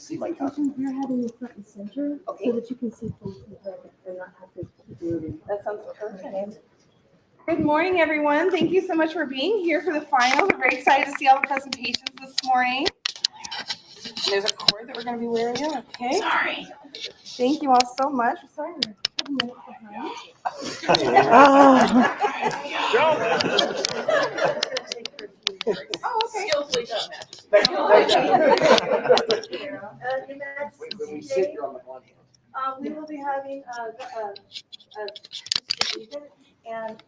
see my cup. You're having it front and center, Okay. so that you can see things and not have to keep moving. That sounds perfect. Good morning, everyone. Thank you so much for being here for the finals. We're very excited to see all the presentations this morning. There's a cord that we're going to be wearing. Okay. Sorry. Thank you all so much. Sorry, we're a minute behind. Oh, okay. Skillfully done that. When we sit, you're on the one hand. We will be having and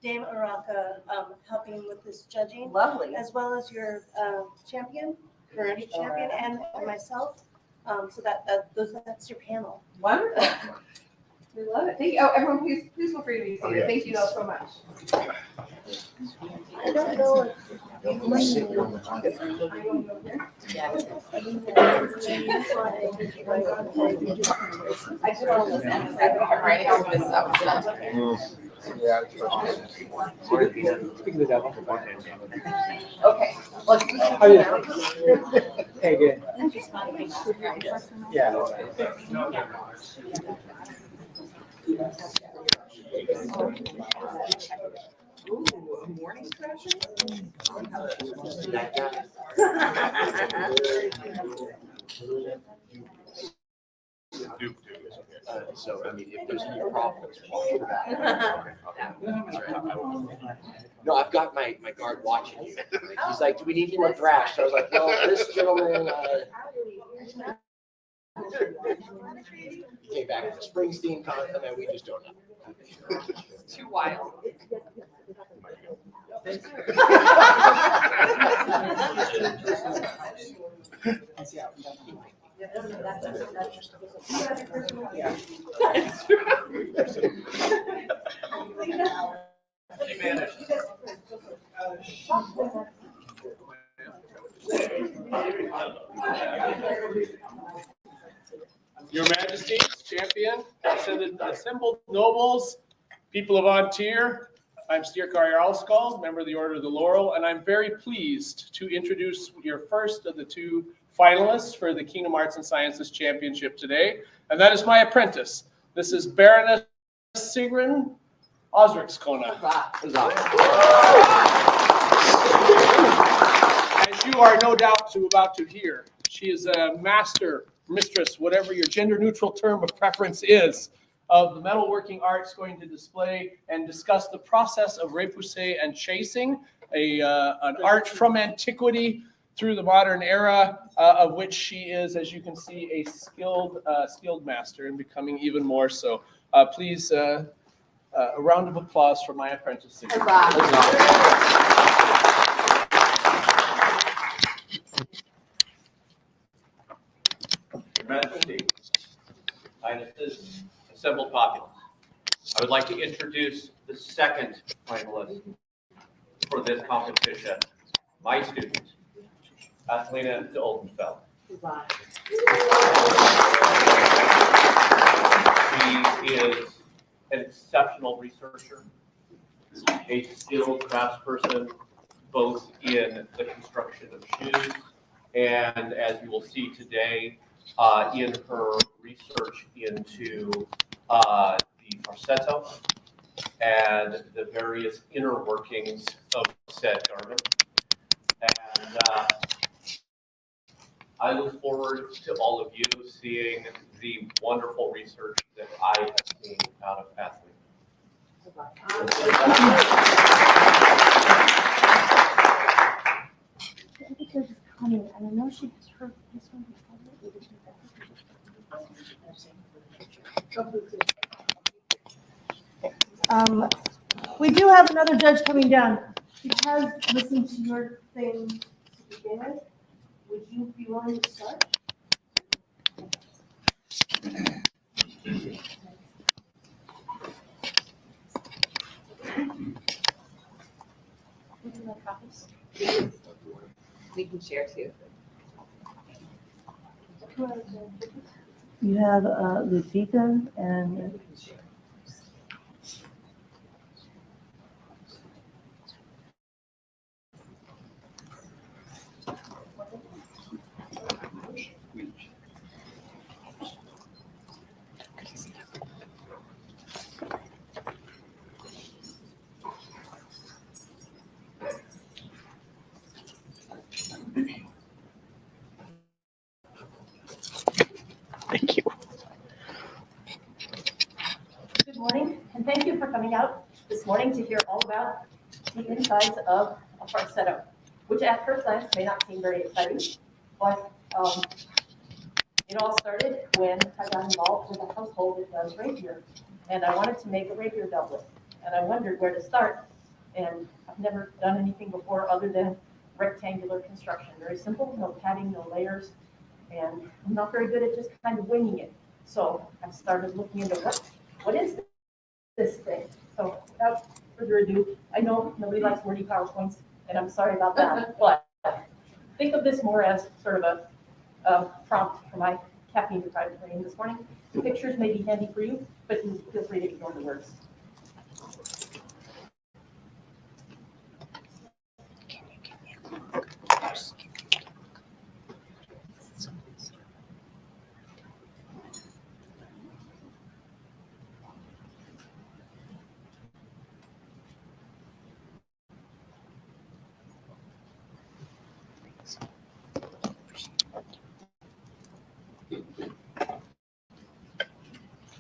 Dame Araka helping with this judging, Lovely. as well as your champion, karate champion, and myself. So that's your panel. Wonderful. We love it. Thank you. Oh, everyone, please feel free to be seated. Thank you all so much. I don't know if We sit, you're on the one hand. I just want to listen. I have a hard writing on this stuff. Yeah. Speaking of the devil. Okay. Let's How you doing? Hey, good. Yeah. Ooh, a morning session? So, I mean, if there's any problems, no, I've got my guard watching you. He's like, do we need any more thrash? So I was like, no, this gentleman, came back with the Springsteen concert, and we just don't know. Too wild. Your Majesty, champion, assembled nobles, people of Ontir, I'm Stierkar Jarlskal, member of the Order of the Laurel, and I'm very pleased to introduce your first of the two finalists for the Kingdom Arts and Sciences Championship today, and that is my apprentice. This is Baroness Sigrun Osrikskona. As you are no doubt about to hear, she is a master, mistress, whatever your gender-neutral term of preference is, of the metalworking arts, going to display and discuss the process of repoussé and chasing, an art from antiquity through the modern era, of which she is, as you can see, a skilled master and becoming even more so. Please, a round of applause for my apprentice. Your Majesty, Highnesses, assembled populace, I would like to introduce the second finalist for this competition, my student, Athelina de Oldenfeld. She is an exceptional researcher, a skilled craftsperson, both in the construction of shoes and, as you will see today, in her research into the farsetto and the various inner workings of said garment. And I look forward to all of you seeing the wonderful research that I have seen out of athletes. Because it's coming, and I know she has heard this one before. We do have another judge coming down. She has listened to your thing to begin with. Would you be willing to start? Would you like copies? We can share too. You have Ludvika and Thank you. Good morning, and thank you for coming out this morning to hear all about the insides of a falsetto, which at first glance may not seem very exciting, but it all started when I got involved with a household that does rapier, and I wanted to make a rapier doublet, and I wondered where to start, and I've never done anything before other than rectangular construction, very simple, no padding, no layers, and I'm not very good at just kind of winging it. So I started looking into what is this thing? So without further ado, I know nobody likes wordy PowerPoints, and I'm sorry about that, but think of this more as sort of a prompt for my caffeine-deprived brain this morning. The pictures may be handy for you, but feel free to ignore the words.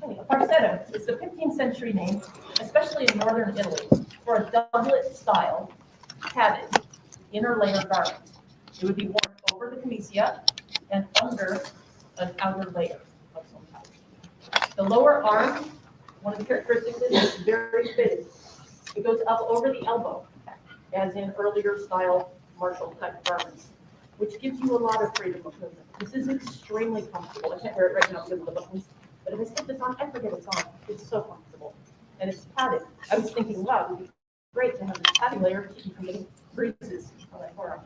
A falsetto is the 15th century name, especially in northern Italy, for a doublet style padded inner layer garment. It would be worn over the camicia and under an outer layer of some type. The lower arm, one of the characteristics is it's very big. It goes up over the elbow, as in earlier style martial type garments, which gives you a lot of freedom of movement. This is extremely comfortable. I can't wear it right now because of the buttons. But if I stick this on, I forget it's on. It's so comfortable. And it's padded. I was thinking, wow, it would be great to have this padding layer to keep from getting bruises on my forearm.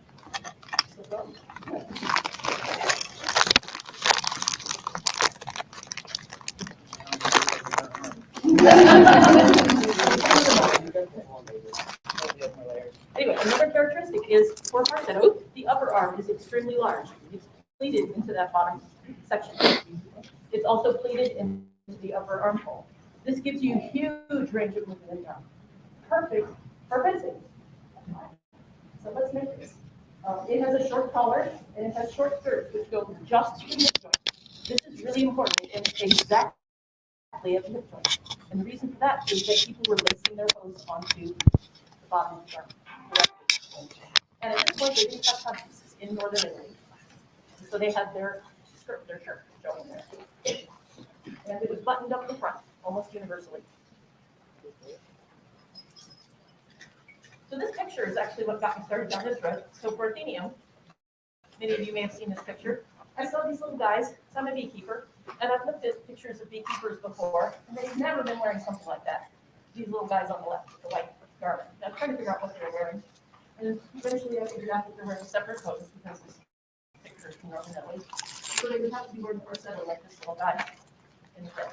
Anyway, another characteristic is for falsetto, the upper arm is extremely large. It's pleated into that bottom section. It's also pleated into the upper armhole. This gives you huge range of movement and down. Perfect for fencing. So let's make this. It has a short collar and it has short skirts which go just to the hip joint. This is really important and exactly at the hip joint. And the reason for that is that people were lacing their hose onto the bottom of the arm. And at this point, they didn't have codpieces in northern Italy. So they had their skirt, their shirt showing there. And it was buttoned up the front, almost universally. So this picture is actually what got me started down this road. So for Athenium, many of you may have seen this picture. I saw these little guys, so I'm a beekeeper, and I've looked at pictures of beekeepers before, and they've never been wearing something like that. These little guys on the left with the white garment. I was trying to figure out what they were wearing. And eventually I figured out that they were wearing separate clothes because this picture is from Northern Italy. So they would have to be wearing falsetto like this little guy in the front.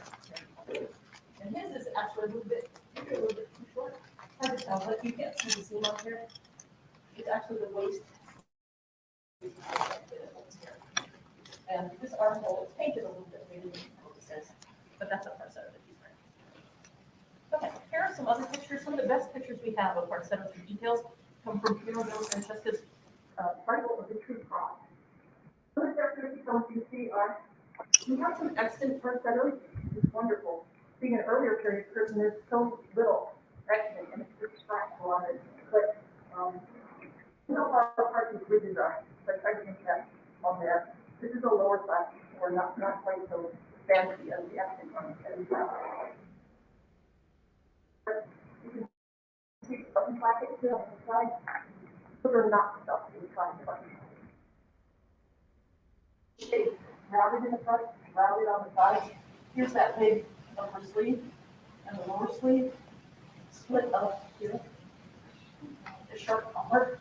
And his is actually a little bit too short. Hard to tell, but you can't see the seam up here. It's actually the waist. And this armhole is painted a little bit, maybe what it says, but that's a falsetto that he's wearing. Okay, here are some other pictures. Some of the best pictures we have of falsettos and details come from Piero della Francesca's article of the true cross. Some of the characteristics you see are, we have some extant falsettos. It's wonderful. Being an earlier period person, there's so little extant, and it's just scratched a lot of it. But you know how parts of bridges are. So I tried to make that on there. This is a lower side, or not quite so fancy as the extant one. You can see button plackets here on the side. Those are not stuff inside the button. It's rounded in the front, rounded on the side. Here's that big upper sleeve and the lower sleeve split up here. The sharp collar.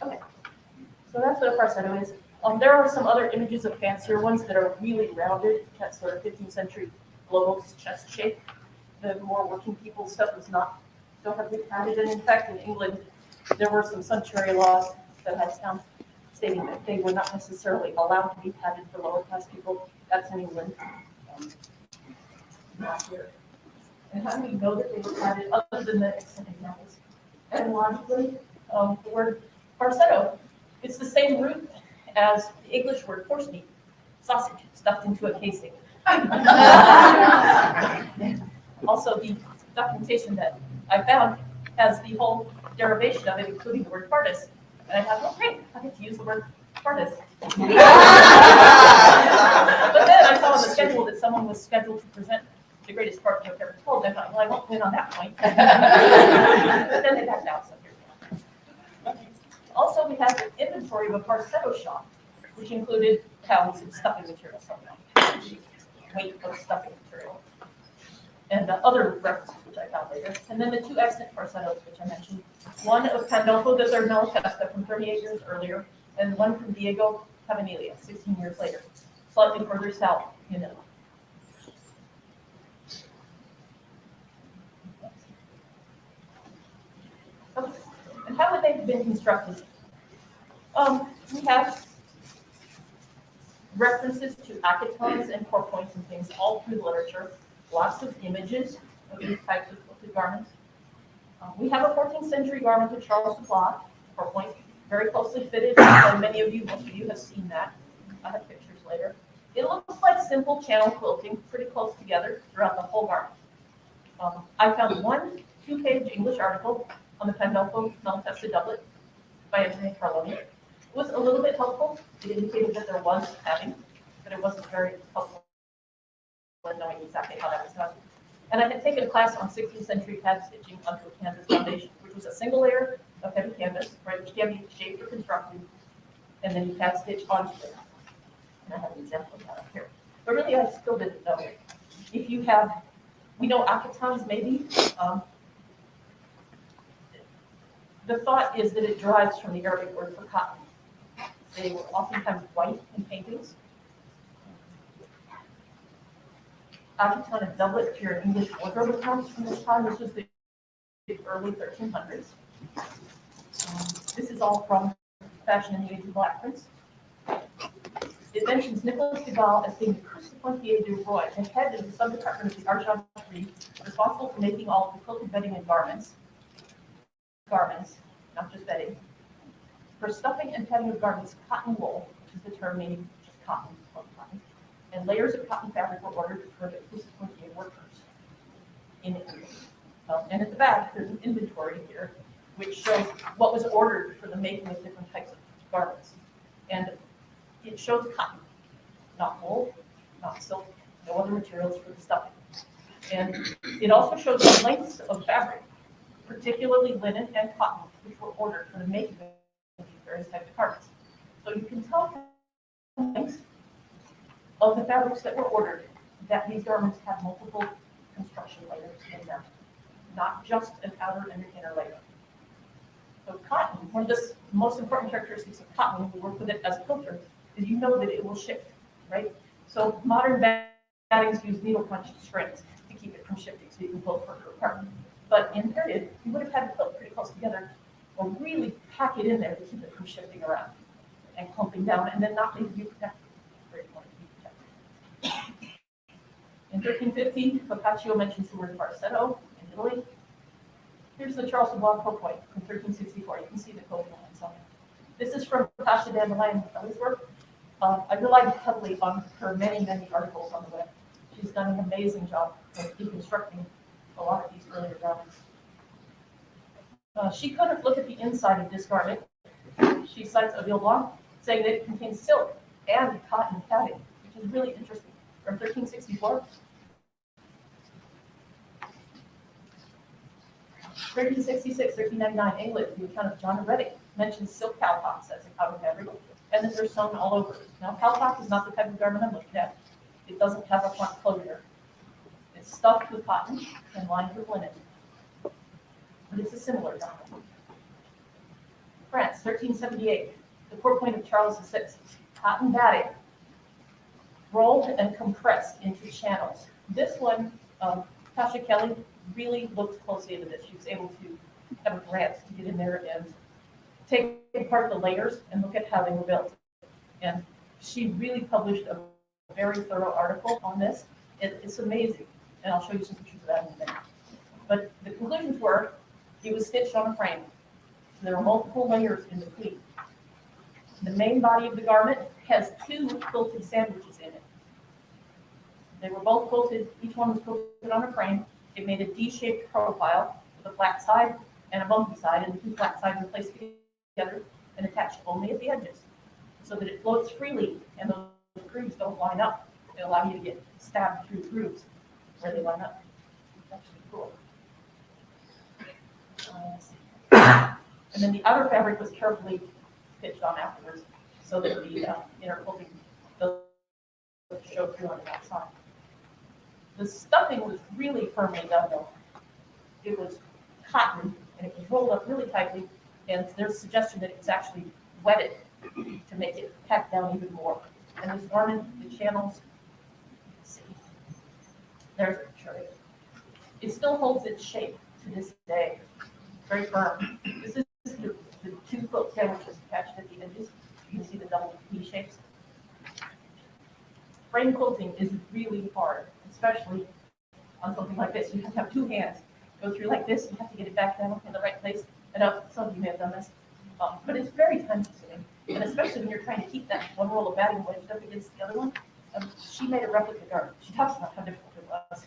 Okay, so that's what a falsetto is. There are some other images of fancier ones that are really rounded, that sort of 15th century globalist chest shape. The more working people stuff is don't have to be padded. And in fact, in England, there were some sumptuary laws that had stating that they were not necessarily allowed to be padded for lower class people. That's in England, not here. And how do we know that they were padded other than the extended examples? Etymologically, the word falsetto, it's the same root as the English word horse meat, sausage stuffed into a casing. Also, the documentation that I found has the whole derivation of it, including the word partis. And I thought, oh great, I get to use the word partis. But then I saw on the schedule that someone was scheduled to present the greatest part I've ever told. I thought, well, I won't win on that point. But then they backed out, so here we are. Also, we had an inventory of a falsetto shop, which included pounds of stuffing material, weight of stuffing material, and other references which I found later. And then the two extant falsettos, which I mentioned. One of Pandolfo de Zernaltesta from 38 years earlier, and one from Diego Cabanilla, 16 years later, slightly further south in Italy. Okay. And how would they have been constructed? We have references to acetons and core points and things all through the literature, lots of images of these types of quilted garments. We have a 14th century garment of Charles de Blois, core point, very closely fitted, and most of you have seen that. I have pictures later. It looks like simple channel quilting, pretty close together throughout the whole garment. I found one 2-page English article on the Pandolfo Malatesta doublet by Anthony Carloni. It was a little bit helpful. It indicated that there was padding, but it wasn't very helpful in knowing exactly how that was done. And I had taken a class on 16th century pad stitching onto a canvas foundation, which was a single layer of heavy canvas, right, which can be shaped or constructed, and then you pad stitch onto it. And I have an example of that up here. But really, I still didn't know. If you have, we know acetons maybe. The thought is that it derives from the Arabic word for cotton. They were oftentimes white in paintings. Aceton and doublet appear in English wardrobe accounts from this time. This was the early 1300s. This is all from Fashion in the Age of Black Prince. It mentions Nicolas de Gaulle as being the Crucipontier du Roi, the head of the sub-department of the Argenterie, responsible for making all of the quilted bedding and garments, not just bedding. For stuffing and padding of garments, cotton wool, which is the term meaning just cotton, and layers of cotton fabric were ordered for the Crucipontier workers in Italy. And at the back, there's an inventory here, which shows what was ordered for the making of different types of garments. And it shows cotton, not wool, not silk, no other materials for the stuffing. And it also shows the lengths of fabric, particularly linen and cotton, which were ordered for the making of these various types of garments. So you can tell from the lengths of the fabrics that were ordered that these garments have multiple construction layers in them, not just an outer and an inner layer. So cotton, one of the most important characteristics of cotton when we work with it as a quilter is you know that it will shift, right? So modern battings use needle punched strings to keep it from shifting so you can pull it further apart. But in period, you would have had to quilt pretty close together or really pack it in there to keep it from shifting around and clumping down and then not leave you protected. In 1350, Boccaccio mentions the word falsetto in Italy. Here's the Charles de Blois point from 1364. You can see the code lines on it. This is from Natasha Dandelion Kelly's work. I relied heavily on her many articles on the web. She's done an amazing job of deconstructing a lot of these earlier garments. She couldn't look at the inside of this garment. She cites a Villeblanc saying that it contains silk and cotton padding, which is really interesting. From 1364. 1366, 1399, England, the account of John of Reading mentions silk cowpocks as a outer fabric, and that they're sewn all over. Now, cowpock is not the type of garment I'm looking at. It doesn't have a front closure. It's stuffed with cotton and lined with linen, but it's a similar garment. France, 1378, the pourpoint of Charles VI, cotton batting, rolled and compressed into channels. This one, Tasha Kelly really looked closely into this. She was able to have a grant to get in there and take apart the layers and look at how they were built. And she really published a very thorough article on this. It's amazing. And I'll show you some pictures of that in a minute. But the conclusions were, it was stitched on a frame. So there were multiple layers in between. The main body of the garment has 2 quilted sandwiches in it. They were both quilted, each one was quilted on a frame. It made a D-shaped profile with a flat side and a bumpy side, and the 2 flat sides are placed together and attached only at the edges so that it floats freely and those grooves don't line up. They allow you to get stabbed through grooves where they line up. It's actually cool. And then the outer fabric was carefully pitched on afterwards so that the inner quilting doesn't show through on the outside. The stuffing was really firmly done though. It was cotton and it was rolled up really tightly, and there's a suggestion that it was actually wetted to make it pack down even more. And this garment, the channels, let's see, there's a picture. It still holds its shape to this day, very firm. This is the 2 quilt sandwiches attached at the edges. You can see the double V shapes. Frame quilting is really hard, especially on something like this. You have to have 2 hands go through like this. You have to get it back down in the right place. I know some of you may have done this, but it's very time consuming. And especially when you're trying to keep that one roll of batting wedged up against the other one. She made a replica garment. She talks about how difficult it was.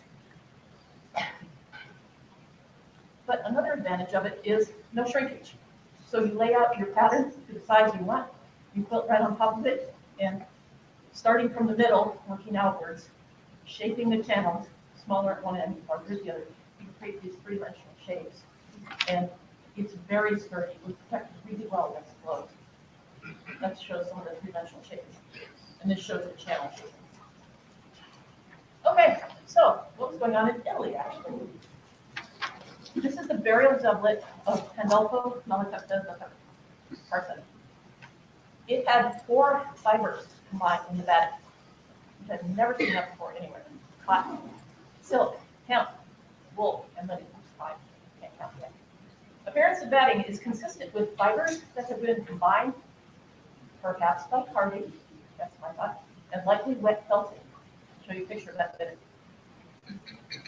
But another advantage of it is no shrinkage. So you lay out your pattern to the size you want, you quilt right on top of it, and starting from the middle, working outwards, shaping the channels, smaller at one end, larger at the other, you can create these 3-dimensional shapes. And it's very sturdy. It was protected really well against blows. That shows some of the 3-dimensional shapes. And this shows the channel shape. Okay, so what was going on in Italy, actually? This is the burial doublet of Pandolfo Malatesta Parson. It had 4 fibers combined in the bed, which I've never seen that before anywhere. Cotton, silk, hemp, wool, and linen. 5. Can't count yet. Appearance of batting is consistent with fibers that have been combined, perhaps by carding, that's my thought, and likely wet felting. I'll show you a picture of that bit.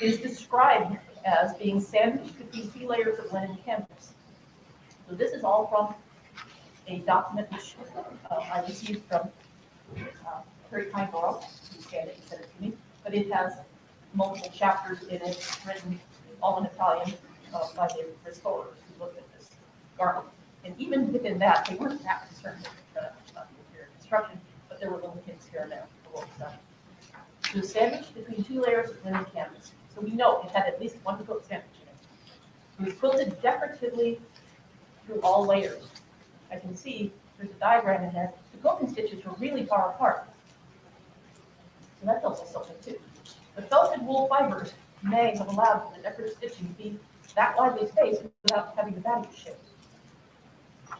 It is described as being sandwiched between 2 layers of linen canvas. So this is all from a document which I received from Terry Pineborough, who scanned it and sent it to me, but it has multiple chapters in it, written all in Italian by the restorers who looked at this garment. And even within that, they weren't that concerned with the interior construction, but there were little hints here and there for what was done. It was sandwiched between 2 layers of linen canvas. So we know it had at least 1 quilt sandwich in it. It was quilted decoratively through all layers. I can see there's a diagram in there. The quilting stitches were really far apart. So that tells us something too. The felted wool fibers may have allowed the decorative stitching to be that widely spaced without having the batting shape.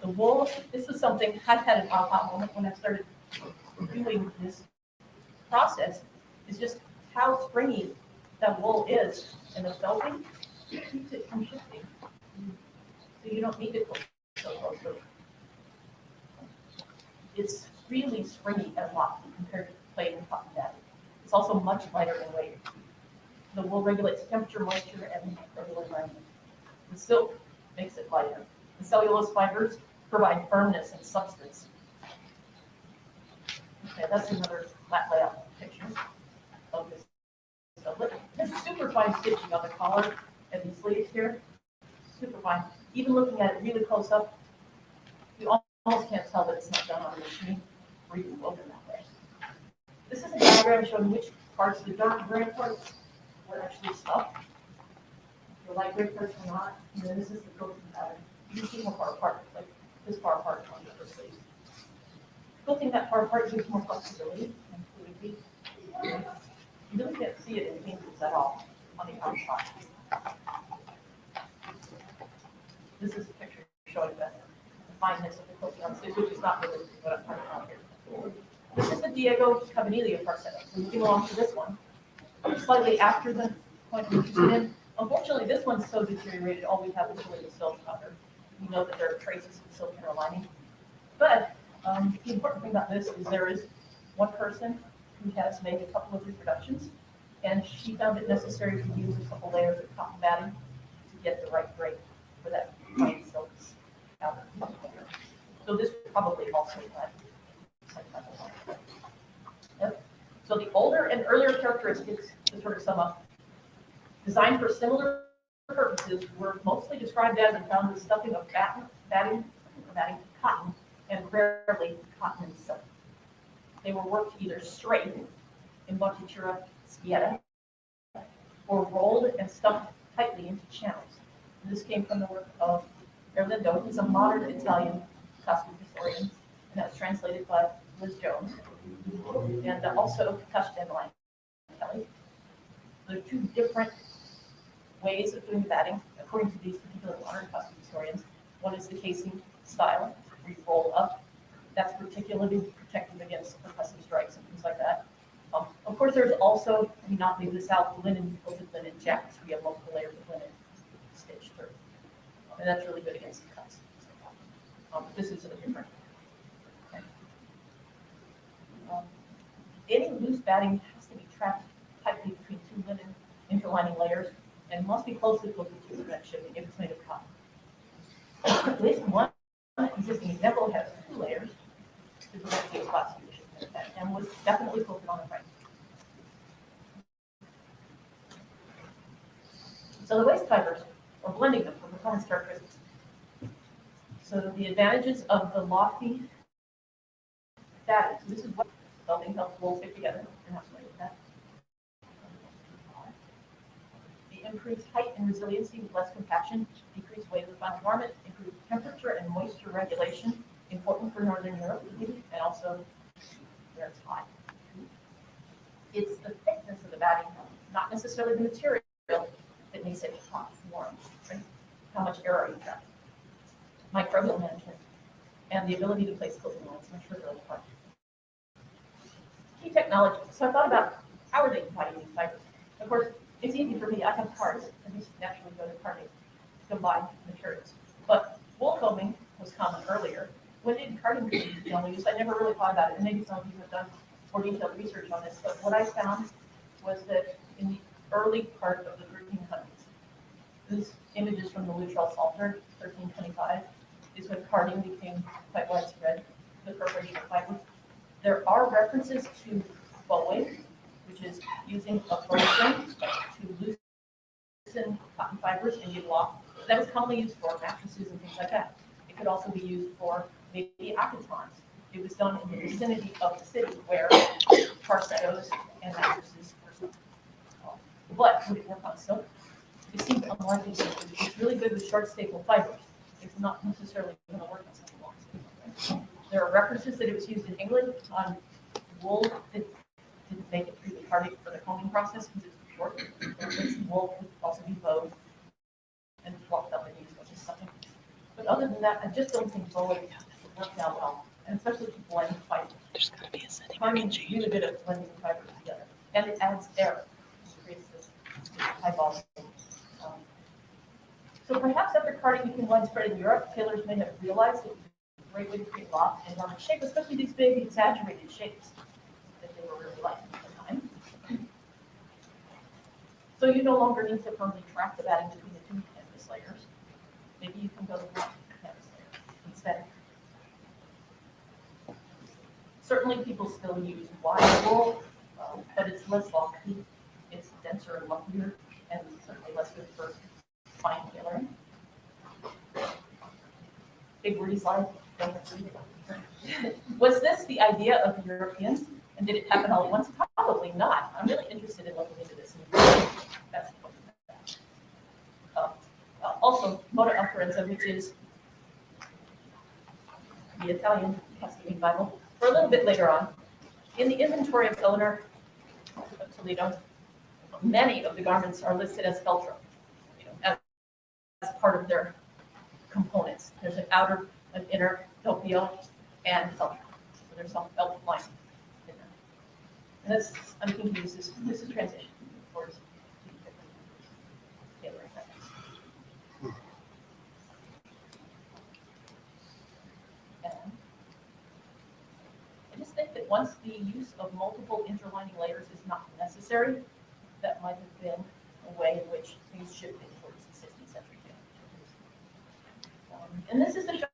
The wool, this is something I've had an aha moment when I started doing this process, is just how springy that wool is, and the felting keeps it from shifting. So you don't need to quilt so closely. It's really springy and locked compared to plain cotton batting. It's also much lighter in weight. The wool regulates temperature, moisture, and thermal environment. The silk makes it lighter. The cellulose fibers provide firmness and substance. Okay, that's another flat layout picture of this. There's super fine stitching on the collar and these sleeves here. Super fine. Even looking at it really close up, you almost can't tell that it's not done on a machine or even woven that way. This is a diagram showing which parts, the dark gray parts, were actually stuffed. The light gray parts were not. And then this is the quilting pattern. You can see how far apart, like this far apart on the other sleeves. Quilting that far apart gives more flexibility and fluidity. You really can't see it in the paintings at all on the outside. This is a picture showing the fineness of the quilting on sleeves, which is not really what I'm talking about here. This is the Diego Cabanilli Parcetta. So moving along to this one, slightly after the point we're interested in. Unfortunately, this one's so deteriorated, all we have is really the silk cover. We know that there are traces of silk inner lining. But the important thing about this is there is one person who has made a couple of reproductions, and she found it necessary to use a couple layers of cotton batting to get the right break for that fine silk outer. So this probably also had characteristics, to sort of sum up, designed for similar purposes, were mostly described as and found with stuffing of batting cotton, and rarely cotton and silk. They were worked either straight in Bottitura schietta or rolled and stuffed tightly into channels. And this came from the work of Erlindo, who's a modern Italian costume historian, and that was translated by Liz Jones, and also touched in Line Kelly. There are two different ways of doing the batting, according to these particular modern costume historians. One is the casing style, where you roll up. That's particularly protective against percussive strikes and things like that. Of course, there's also, let me not leave this out, linen, quilted linen jackets. We have multiple layers of linen stitched through. And that's really good against the cuts. This is a different. Okay. Any loose batting has to be trapped tightly between two linen interlining layers and must be closely quilted to prevent shipping if it's made of cotton. At least one existing example has two layers to prevent the plastic and was definitely quilted on the frame. So the waist fibers, or blending them for performance characteristics. So the advantages of the lofty batting. So this is what felting helps wool stick together. You're not familiar with that. The improved height and resiliency with less compaction, decreased weight of the final garment, improved temperature and moisture regulation, important for Northern Europe, and also where it's hot. It's the thickness of the batting, not necessarily the material, that makes it hot, warm, right? How much air are you trapping? Microbial management, and the ability to place clothing lines, which are really important. Key technology. So I thought about how are they combining these fibers? Of course, it's easy for me. I have cards, and these naturally go to carding to combine materials. But wool combing was common earlier. When did carding become generally used? I never really thought about it, and maybe some of you have done more detailed research on this. But what I found was that in the early part of the 1300s, this image is from the Luttrell Psalter, 1325, is when carding became quite widespread, the preparation of fibers. There are references to bowing, which is using a bow string to loosen cotton fibers and give lock. That was commonly used for mattresses and things like that. It could also be used for maybe akatons. It was done in the vicinity of the city where parcettos and mattresses were sold. But would it work on silk? It seems unlikely. It's really good with short staple fibers. It's not necessarily going to work on something long staple. There are references that it was used in England on wool that didn't make it through the carding for the combing process because it's too short. This wool could also be bowed and fluffed up and used as something. But other than that, I just don't think bowing worked out well, and especially to blend fibers. There's got to be a setting. Carding is really good at blending fibers together, and it adds air. It creates this high volume. So perhaps after carding became widespread in Europe, tailors may have realized it was a great way to create loft and garment shape, especially these big exaggerated shapes that they were really liking at the time. So you no longer need to firmly track the batting between the two canvas layers. Maybe you can go to one canvas layer instead. Certainly people still use wide wool, but it's less lofty, it's denser and lumpier, and certainly less good for fine tailoring. Big wordy slide. Was this the idea of the Europeans? And did it happen all at once? Probably not. I'm really interested in looking into this. That's also, Moda Alferenza, which is the Italian costuming Bible, for a little bit later on. In the inventory of Eleanor of Toledo, many of the garments are listed as feltro, as part of their components. There's an outer, an inner doppio, and feltro. So there's some felt line in there. And this, I'm thinking this is transition towards tailoring techniques. And I just think that once the use of multiple interlining layers is not necessary, that might have been a way in which things shifted towards the 16th century. And this is the show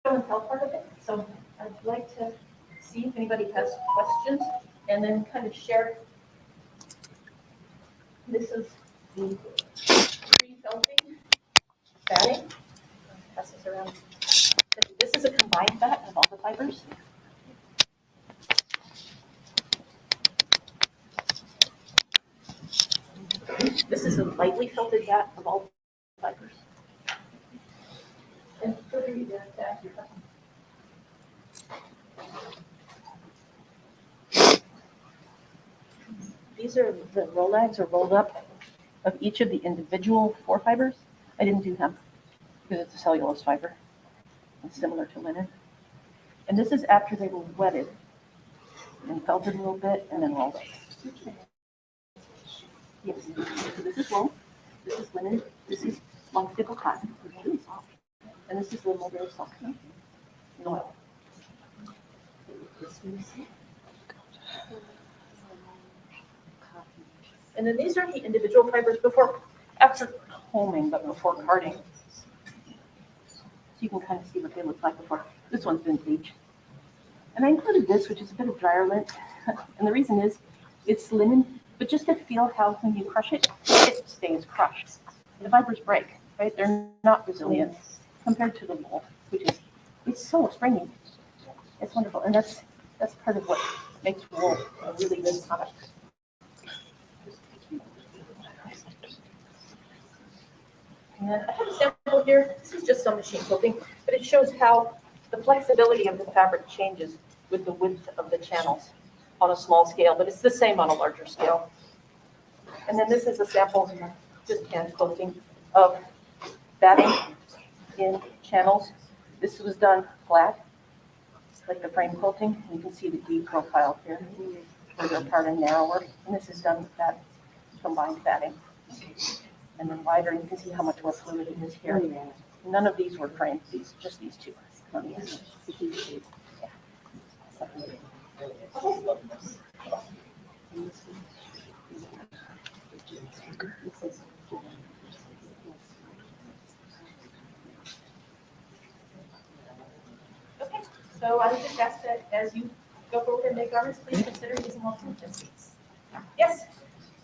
and tell part of it. So I'd like to see if anybody has questions and then kind of share This is the pre-felting batting. Pass this around. This is a combined bat of all the fibers. This is a lightly felted bat of all fibers. And feel free to ask your question. These are the rollags or rolled up of each of the individual 4 fibers. I didn't do them because it's a cellulose fiber. It's similar to linen. And this is after they were wetted and felted a little bit and then rolled up. Yes, so this is wool, this is linen, this is long staple cotton, which is really soft. And this is the mulberry silk. No. And then these are the individual fibers after combing, but before carding. So you can kind of see what they look like before. This one's been bleached. And I included this, which is a bit of dryer lint. And the reason is it's linen, but just to feel how when you crush it, it stays crushed. The fibers break, right? They're not resilient compared to the wool, which is, it's so springy. It's wonderful. And that's part of what makes wool a really good product. And then I have a sample here. This is just some machine quilting, but it shows how the flexibility of the fabric changes with the width of the channels on a small scale, but it's the same on a larger scale. And then this is a sample, just hand quilting, of batting in channels. This was done flat, like the frame quilting. You can see the D profile here, further apart and narrower. And this is done with that combined batting. And then wider, and you can see how much more fluid it is here. None of these were framed, just these 2. Okay, so I would just ask that as you go forward and make garments, please consider using alternatives. Yes?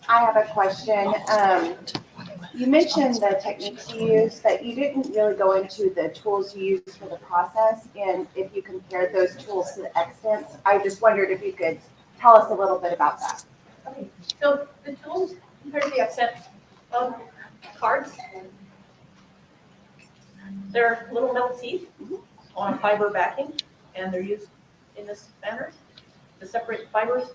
I have a question. You mentioned the techniques you use, but you didn't really go into the tools you use for the process, and if you compared those tools to the extents. I just wondered if you could tell us a little bit about that. Okay, so the tools compared to the extent of cards, they're little metal teeth on a fiber backing, and they're used in this manner to separate fibers.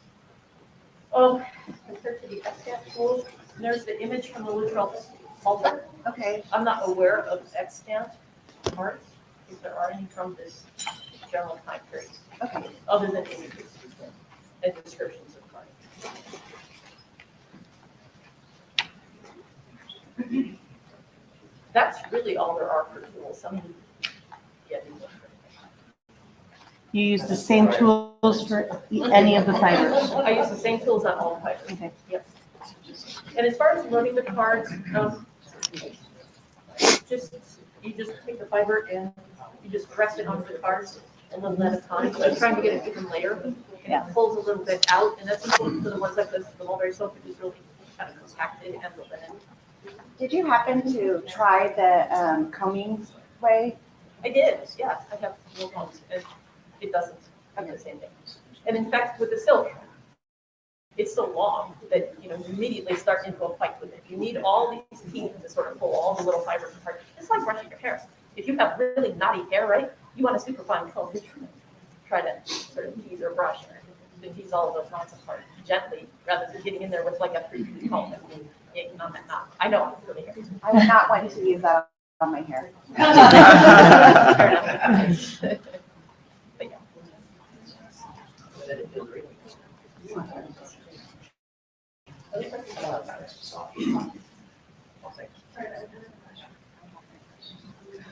Compared to the extant tools, there's the image from the literal altar. Okay. I'm not aware of extant parts, if there are any from this general time period. Okay. Other than images and descriptions of cards. That's really all there are for tools. I mean, yeah. You use the same tools for any of the fibers? I use the same tools on all fibers. Okay. Yes. And as far as loading the cards, you just take the fiber and you just press it onto the cards a little at a time. So I'm trying to get a different layer, and it pulls a little bit out, and that's important for the ones like the mulberry soap, which is really kind of compacted and the linen. Did you happen to try the combing way? I did, yeah. I have little ones, and it doesn't have the same thing. And in fact, with the silk, it's so long that you immediately start into a fight with it. You need all these teeth to sort of pull all the little fibers apart. It's like brushing your hair. If you have really knotty hair, right, you want a super fine comb. Try to sort of tease or brush to tease all of those knots apart gently, rather than getting in there with like a 3-foot comb and yanking on that knot. I know, I'm really hair. I would not want to use that on my hair. Fair enough. But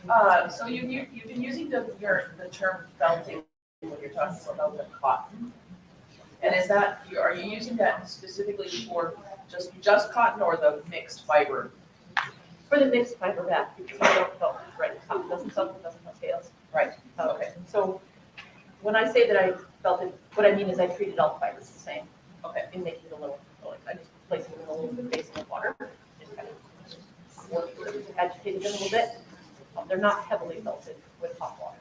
yeah. So you've been using the term felting when you're talking about the cotton. And is that, are you using that specifically for just cotton or the mixed fiber? For the mixed fiber bath, because I don't felt right. Cotton doesn't felt, it doesn't have scales. Right. Okay. So when I say that I felt it, what I mean is I treated all the fibers the same. Okay. In making the little, I just placing them in a little bit basin of water. Just kind of agitated them a little bit. They're not heavily melted with hot water.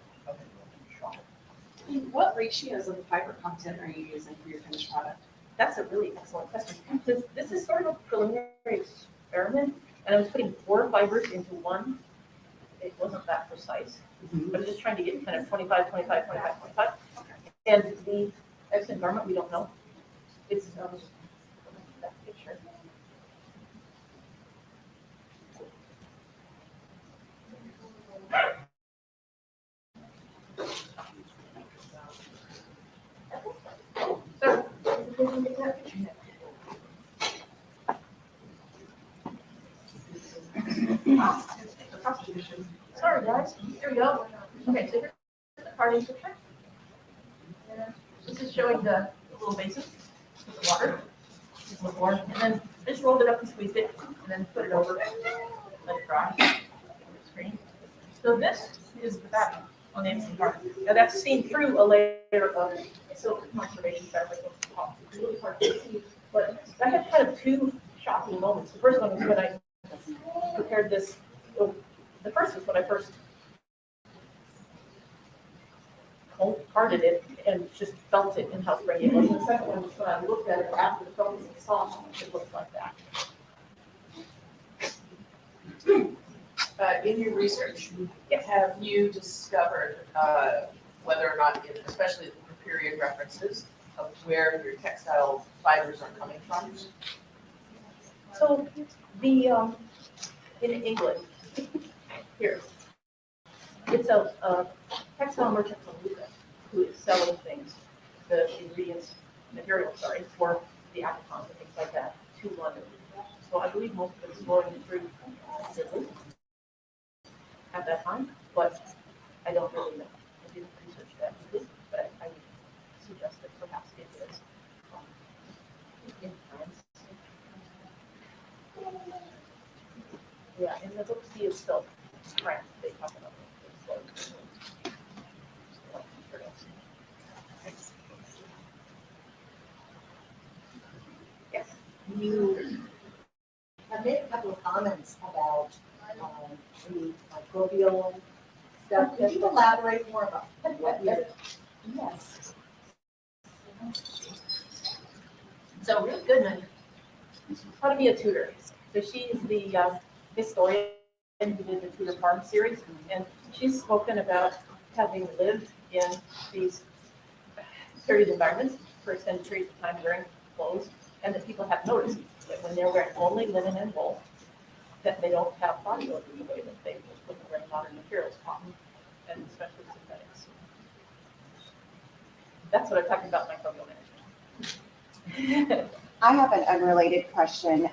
What ratios of fiber content are you using for your finished product? That's a really excellent question. This is sort of a preliminary experiment, and I was putting 4 fibers into one. It wasn't that precise, but I'm just trying to get kind of 25, 25, 25, 25. And the extant garment, we don't know. It's that picture. So, sorry guys, here we go. Okay, so here's the carding picture. And this is showing the little basin with the water. Just look more, and then just rolled it up and squeezed it, and then put it over, let it dry. On the screen. So this is the backing on the instant garment. Now that's seen through a layer of silk conservation fabric. It's really hard to see, but I had kind of 2 shocking moments. The first one was when I prepared this. Well, the first was when I first carded it and just felt it and how springy it was. And the second one was when I looked at it after the felt was soft, it looks like that. In your research, have you discovered whether or not, especially the period references, of where your textile fibers are coming from? So the in England, here, it's a textile merchant from Lucas who is selling things, the ingredients, materials, sorry, for the Africans and things like that to London. So I believe most of it is flowing through Italy at that time, but I don't really know. I didn't research that, but I would suggest that perhaps it is in France. Yeah, in the book Sea of Silk, France, they talk about it. Yes. You have made a couple of comments about the microbial stuff. Could you elaborate more about what you're? Yes. So Ruth Goodman, how to be a tutor. So she is the historian who did the Tudor Farm series, and she's spoken about having lived in these period environments for extended periods of time during clothes, and that people have noticed that when they're wearing only linen and wool, that they don't have body odor the way that they would when they're wearing modern materials, cotton, and especially synthetics. That's what I'm talking about microbial management. I have an unrelated question.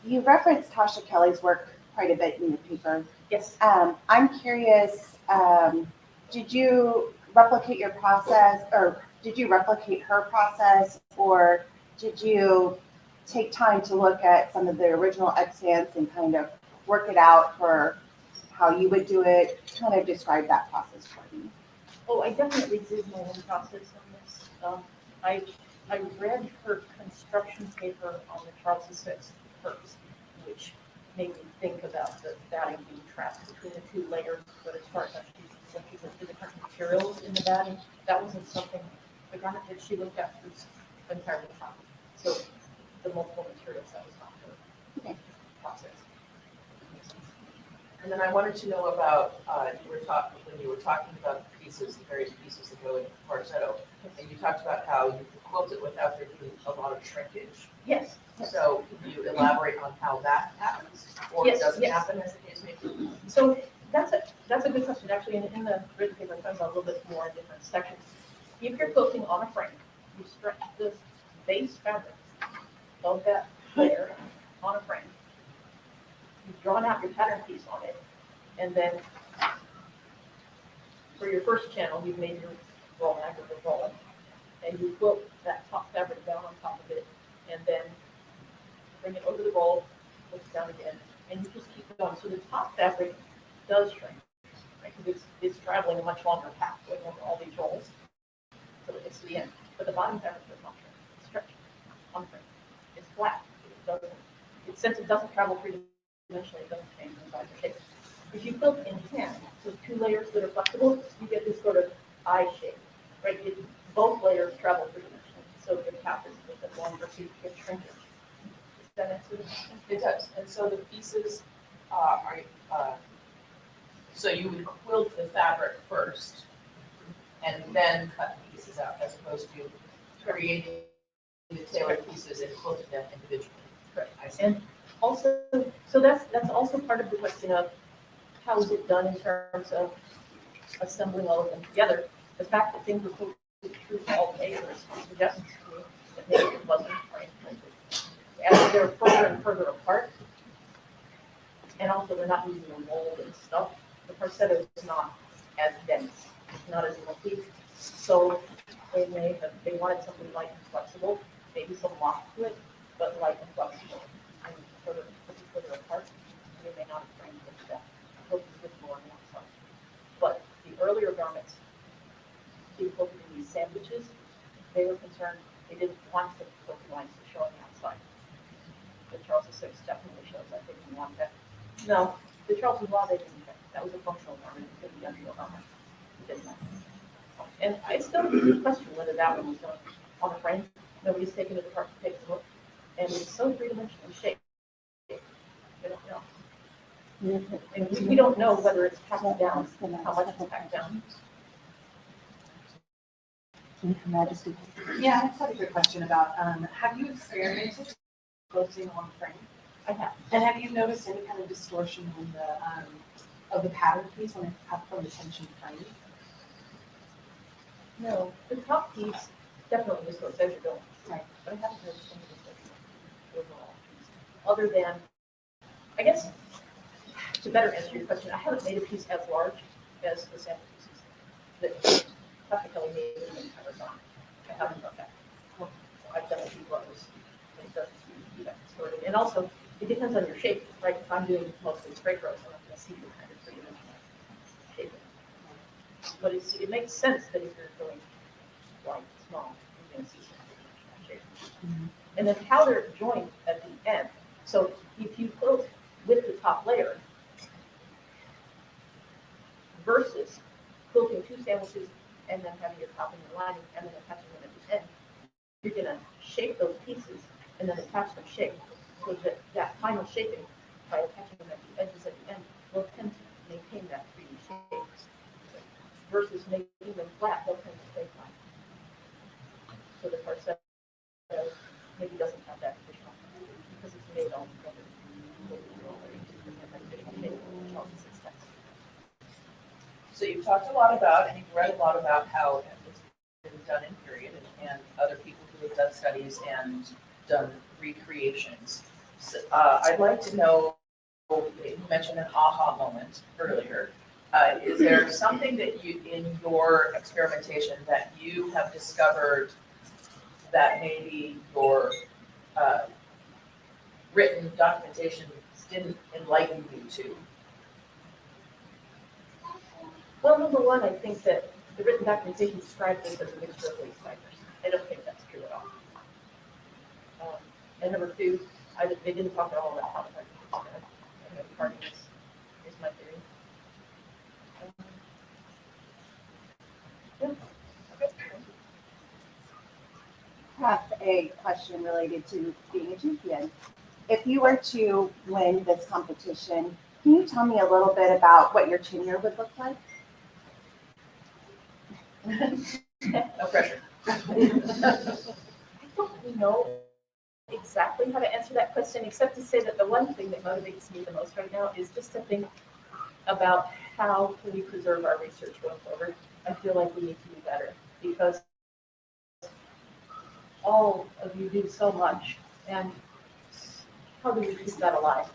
You referenced Tasha Kelly's work quite a bit in your paper. Yes. I'm curious, did you replicate your process, or did you replicate her process, or did you take time to look at some of the original extants and kind of work it out for how you would do it? Kind of describe that process for me. Oh, I definitely did my own process on this. I read her construction paper on the Charles VI first, which made me think about the batting being trapped between the 2 layers, but as far as when she looked at the different materials in the batting, that wasn't something, the garment that she looked at was entirely top. So the multiple materials, that was not her process. And then I wanted to know about, when you were talking about the pieces, the various pieces that go into Quartetto, and you talked about how you quilt it without there being a lot of shrinkage. Yes. So can you elaborate on how that happens, or Yes, doesn't yes. happen as the case may be? So that's a good question. Actually, in the written paper, I'm talking about a little bit more in different sections. If you're quilting on a frame, you stretch the base fabric of that layer on a frame. You've drawn out your pattern piece on it, and then for your first channel, you've made your roll mag or your roll, and you quilt that top fabric down on top of it, and then bring it over the roll, push it down again, and you just keep going. So the top fabric does shrink, right? Because it's traveling a much longer path going over all these rolls, so it gets to the end. But the bottom fabric does not shrink. It's stretching on the frame. It's flat. Since it doesn't travel three-dimensionally, it doesn't change in size or shape. If you quilt in hand, with 2 layers that are flexible, you get this sort of eye shape, right? Both layers travel three-dimensionally, so the cap is a bit longer, so you get shrinkage. Does that answer the question? It does, and so the pieces, so you would quilt the fabric first and then cut the pieces out, as opposed to creating the tailored pieces and quilting them individually. Correct. And also, so that's also part of the question of how is it done in terms of assembling all of them together. The fact that things were quilted through all layers suggests to me that maybe it wasn't right. As they're further and further apart, and also they're not using a mold and stuff, the corsetto is not as dense, it's not as lumpy. So they wanted something light and flexible, maybe some loft to it, but light and flexible. And further apart, they may not have framed it that. Hope is with more on the outside. But the earlier garments, people in these sandwiches, they were concerned, they didn't want the quilting lines to show on the outside. The Charles VI definitely shows that they didn't want that. No, the Charles Law, they didn't care. That was a functional garment, it could be under the garment. It didn't matter. And I still question whether that one was done on the frame. Nobody's taken it apart to take a look. And it's so three-dimensional shape. They don't know. And we don't know whether it's packed down, how much it's packed down. Majesty. Yeah, I just had a good question about, have you experimented quilting on frame? I have. And have you noticed any kind of distortion in the, of the pattern piece when it's up from the tension frame? No, the top piece definitely distorts as you're going. Right. But I haven't noticed any distortion overall. Other than, I guess, to better answer your question, I haven't made a piece as large as the sample pieces that practically made in Amazon. I haven't done that. I've done a few others. It doesn't do that distorted. And also, it depends on your shape, right? If I'm doing mostly straight rows, I'm not going to see your kind of three-dimensional shape. But it makes sense that if you're going wide, small, you're going to see some three-dimensional shape. And then how they're joined at the end. So if you quilt with the top layer versus quilting 2 sandwiches and then having your top and your lining and then attaching them at the end, you're going to shape those pieces and then attach them shaped. So that final shaping, by attaching them at the edges at the end, will tend to maintain that 3D shape. Versus making them flat, they'll tend to stay flat. So the corset maybe doesn't have that additional, because it's made all together. So you've talked a lot about, and you've read a lot about how it's been done in period, and other people who have done studies and done recreations. So, I'd like to know, you mentioned an aha moment earlier. Is there something that you, in your experimentation, that you have discovered that maybe your written documentation didn't enlighten you to? Well, number one, I think that the written documentation describes this as a mixture of lace fibers. I don't think that's true at all. And number two, they didn't talk at all about how to practice. Part of this is my theory. I have a question related to being a champion. If you were to win this competition, can you tell me a little bit about what your tenure would look like? No pressure. I don't know exactly how to answer that question, except to say that the one thing that motivates me the most right now is just to think about how can we preserve our research going forward. I feel like we need to do better because all of you do so much, and how do we keep that alive?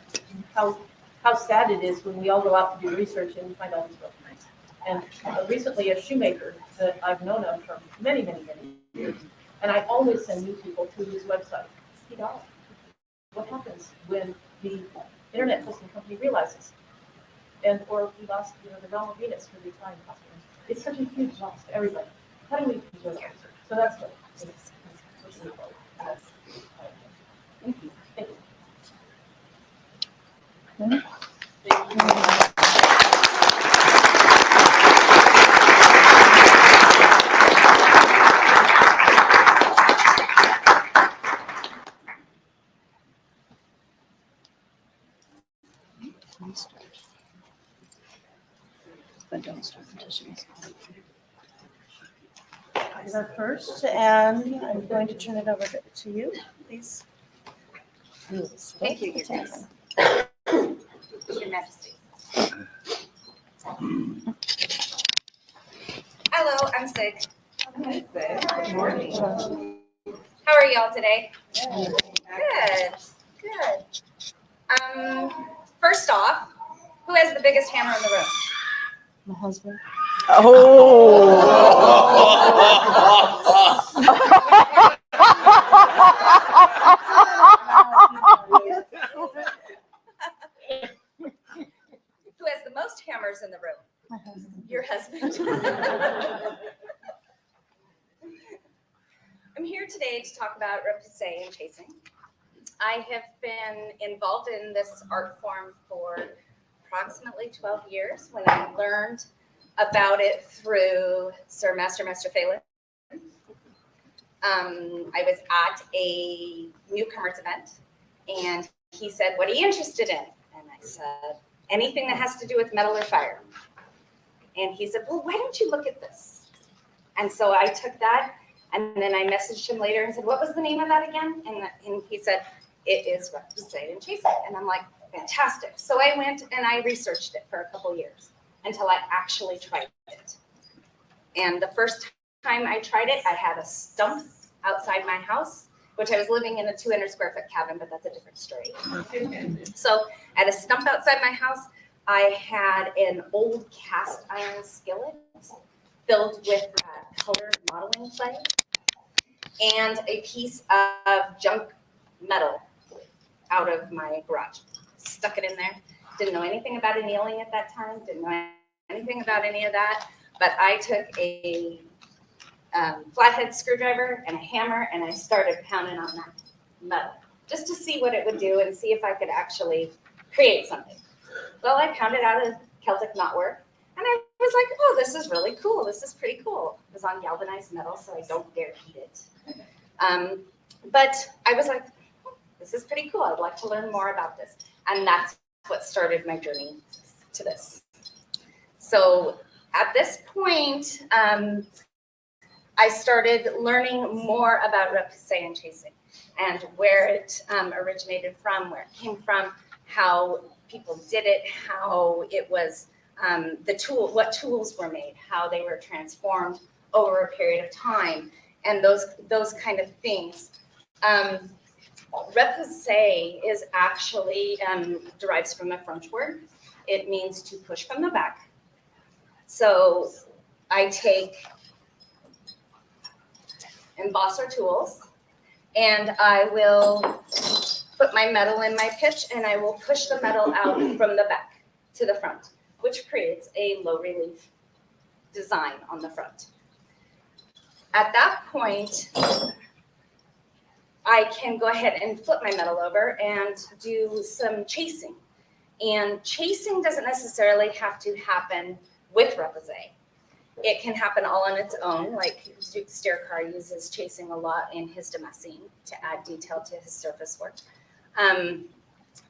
How sad it is when we all go out to do research and we find all these broken knives. And recently, a shoemaker that I've known of for many, many, many years, and I always send new people to his website. What happens when the internet hosting company realizes? And or we lost, the realm of Venus for the Italian customers. It's such a huge loss to everybody. How do we preserve our research? So that's what it is. Thank you. Thank you. Is our first, and I'm going to turn it over to you, please. Thank you, Your Grace. Your Majesty. Hello, I'm Sig. Good morning. How are y'all today? Good, good. First off, who has the biggest hammer in the room? My husband. Who has the most hammers in the room? My husband. Your husband. I'm here today to talk about repoussé and chasing. I have been involved in this art form for approximately 12 years when I learned about it through Sir Master Phelan. I was at a newcomers event and he said, "What are you interested in?" And I said, "Anything that has to do with metal or fire." And he said, "Well, why don't you look at this?" And so I took that and then I messaged him later and said, "What was the name of that again?" And he said, "It is repoussé and chasing." And I'm like, fantastic. So I went and I researched it for a couple years until I actually tried it. And the first time I tried it, I had a stump outside my house, which I was living in a 200 square foot cabin, but that's a different story. So at a stump outside my house, I had an old cast iron skillet filled with colored modeling clay and a piece of junk metal out of my garage. Stuck it in there. Didn't know anything about annealing at that time. Didn't know anything about any of that. But I took a flathead screwdriver and a hammer and I started pounding on that metal just to see what it would do and see if I could actually create something. Well, I pounded out a Celtic knotwork and I was like, oh, this is really cool. This is pretty cool. It was on galvanized metal, so I don't dare heat it. But I was like, this is pretty cool. I'd like to learn more about this. And that's what started my journey to this. So at this point, I started learning more about repoussé and chasing and where it originated from, where it came from, how people did it, how it was what tools were made, how they were transformed over a period of time, and those kind of things. Repoussé is actually derives from a French word. It means to push from the back. So I take embosser tools and I will put my metal in my pitch and I will push the metal out from the back to the front, which creates a low relief design on the front. At that point, I can go ahead and flip my metal over and do some chasing. And chasing doesn't necessarily have to happen with repoussé. It can happen all on its own, like Duke Staircar uses chasing a lot in his Damascene to add detail to his surface work.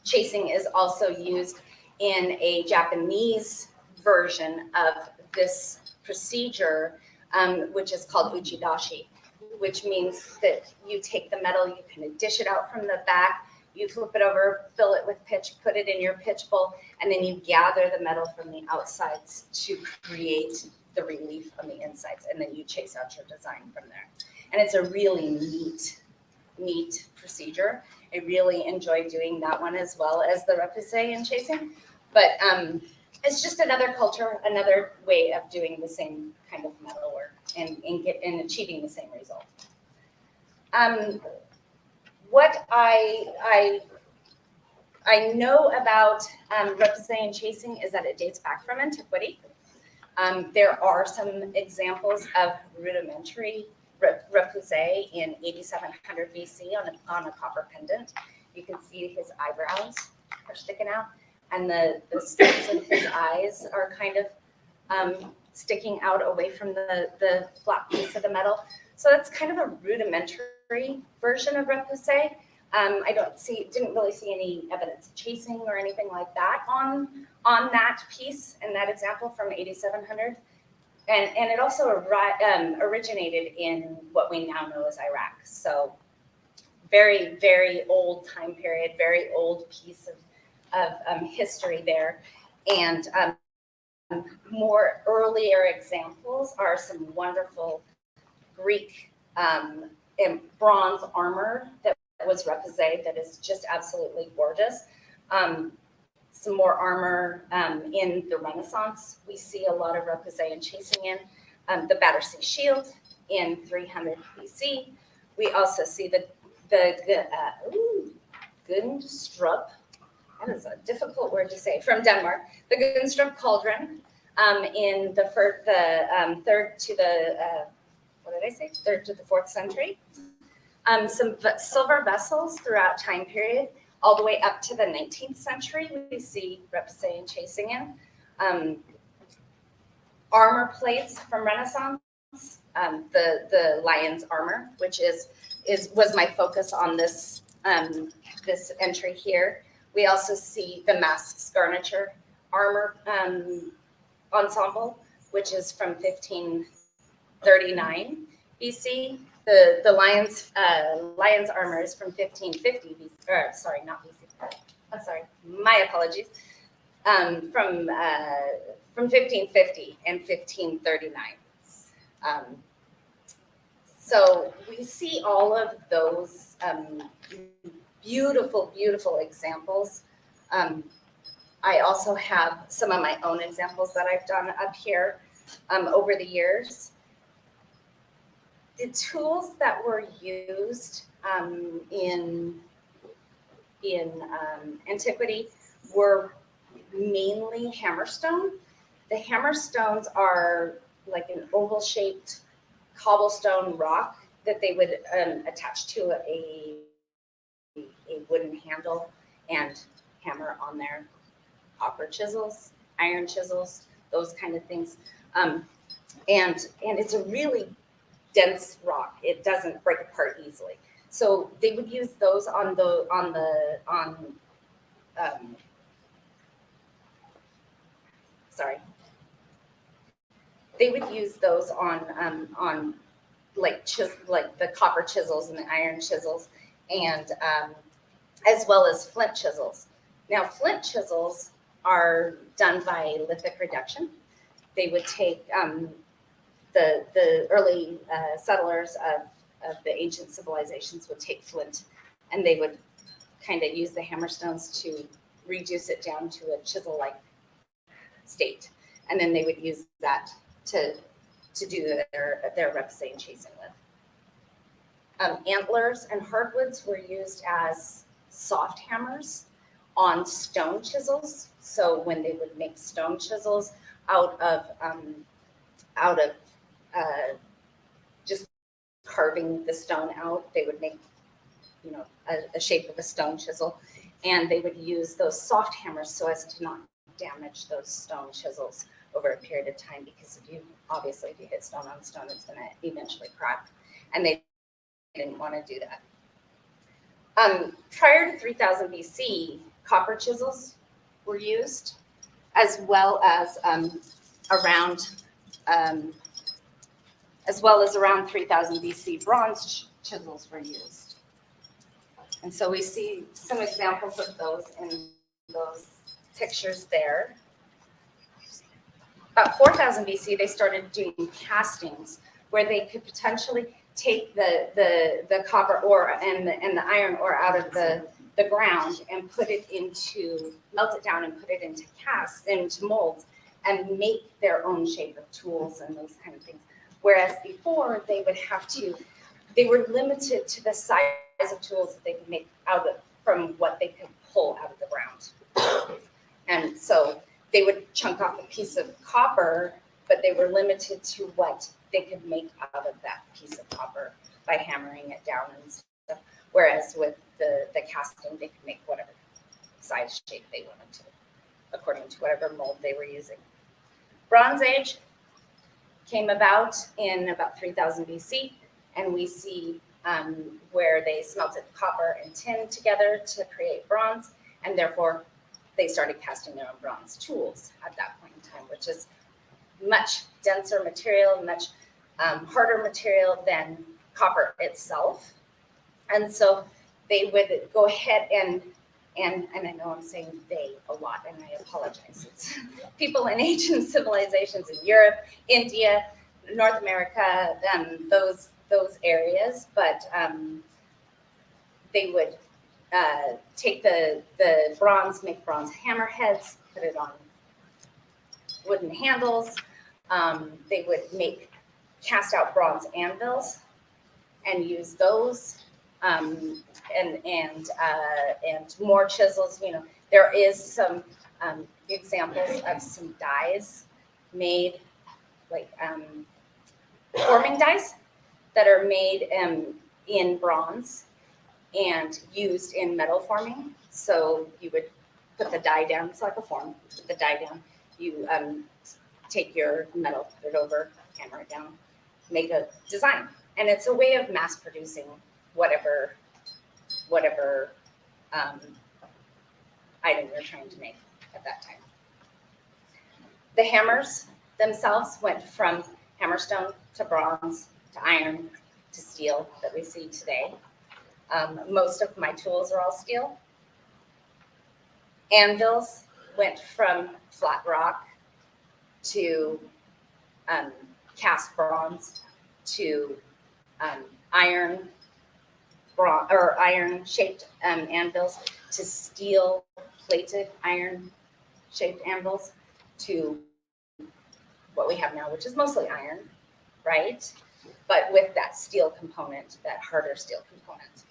Chasing is also used in a Japanese version of this procedure, which is called uchidashi, which means that you take the metal, you can dish it out from the back, you flip it over, fill it with pitch, put it in your pitch bowl, and then you gather the metal from the outsides to create the relief on the insides, and then you chase out your design from there. And it's a really neat procedure. I really enjoy doing that one as well as the repoussé and chasing, but it's just another culture, another way of doing the same kind of metal work and achieving the same result. What I know about repoussé and chasing is that it dates back from antiquity. There are some examples of rudimentary Repoussé in 8700 BC on a copper pendant. You can see his eyebrows are sticking out, and the slits of his eyes are kind of sticking out away from the flat piece of the metal. So that's kind of a rudimentary version of Repoussé. Didn't really see any evidence of chasing or anything like that on that piece in that example from 8700. And it also originated in what we now know as Iraq. So very, very old time period, very old piece of history there. And more earlier examples are some wonderful Greek and bronze armor that was Repoussé that is just absolutely gorgeous. Some more armor in the Renaissance. We see a lot of Repoussé and chasing in. The Battersea Shield in 300 BC. We also see the Gunstrup. That is a difficult word to say, from Denmark. The Gunstrup cauldron in the third to the 4th century. Some silver vessels throughout time period, all the way up to the 19th century. We see Repoussé and chasing in. Armor plates from Renaissance, the lion's armor, which was my focus on this this entry here. We also see the masked garniture armor ensemble, which is from 1539 BC. The lion's armor is from 1550 BC. Sorry, not BC. I'm sorry, my apologies. From 1550 and 1539. So we see all of those beautiful, beautiful examples. I also have some of my own examples that I've done up here over the years. The tools that were used in antiquity were mainly hammerstone. The hammerstones are like an oval-shaped cobblestone rock that they would attach to a wooden handle and hammer on there. Copper chisels, iron chisels, those kind of things. And it's a really dense rock. It doesn't break apart easily. So they would use those they would use those on like the copper chisels and the iron chisels, and as well as flint chisels. Now, flint chisels are done by lithic reduction. They would take the early settlers of the ancient civilizations would take flint, and they would kind of use the hammerstones to reduce it down to a chisel-like state, and then they would use that to do their Repoussé and chasing with. Antlers and hardwoods were used as soft hammers on stone chisels. So when they would make stone chisels out of just carving the stone out, they would make, a shape of a stone chisel, and they would use those soft hammers so as to not damage those stone chisels over a period of time, because if you hit stone on stone, it's going to eventually crack, and they didn't want to do that. Prior to 3000 BC, copper chisels were used, as well as around 3000 BC, bronze chisels were used. And so we see some examples of those in those pictures there. About 4000 BC, they started doing castings where they could potentially take the copper ore and the iron ore out of the ground and melt it down and put it into molds and make their own shape of tools and those kind of things. Whereas before, they were limited to the size of tools that they could make from what they could pull out of the ground. And so they would chunk off a piece of copper but they were limited to what they could make out of that piece of copper by hammering it down and stuff. Whereas with the casting, they could make whatever size shape they wanted to, according to whatever mold they were using. Bronze Age came about in about 3000 BC, and we see where they smelted copper and tin together to create bronze, and therefore they started casting their own bronze tools at that point in time, which is much denser material, much harder material than copper itself. And so they would go ahead and I know I'm saying they a lot, and I apologize. It's people in ancient civilizations in Europe, India, North America, those areas, but they would take the bronze, make bronze hammerheads, put it on wooden handles. They would cast out bronze anvils and use those, and more chisels. You know, there is some examples of some dies made, like forming dies that are made in bronze and used in metal forming. So you would put the die down. It's like a form. Put the die down. You take your metal, put it over, hammer it down, make a design, and it's a way of mass producing whatever item you're trying to make at that time. The hammers themselves went from hammerstone to bronze to iron to steel that we see today. Most of my tools are all steel. Anvils went from flat rock to cast bronze to iron shaped anvils to steel plated iron shaped anvils to what we have now, which is mostly iron, right? But with that steel component, that harder steel component.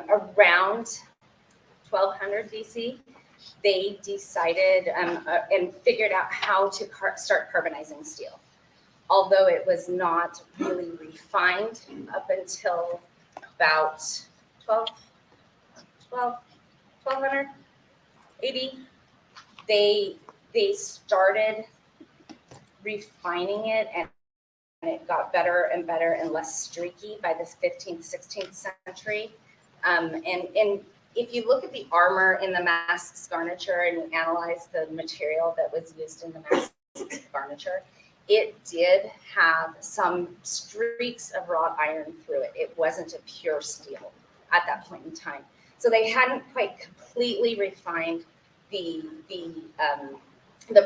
Around 1200 BC, they decided and figured out how to start carbonizing steel. Although it was not really refined up until about 1200 AD, they started refining it, and it got better and better and less streaky by the 15th, 16th century. And if you look at the armor in the masks garniture and you analyze the material that was used in the masks garniture, it did have some streaks of wrought iron through it. It wasn't a pure steel at that point in time. So they hadn't quite completely refined the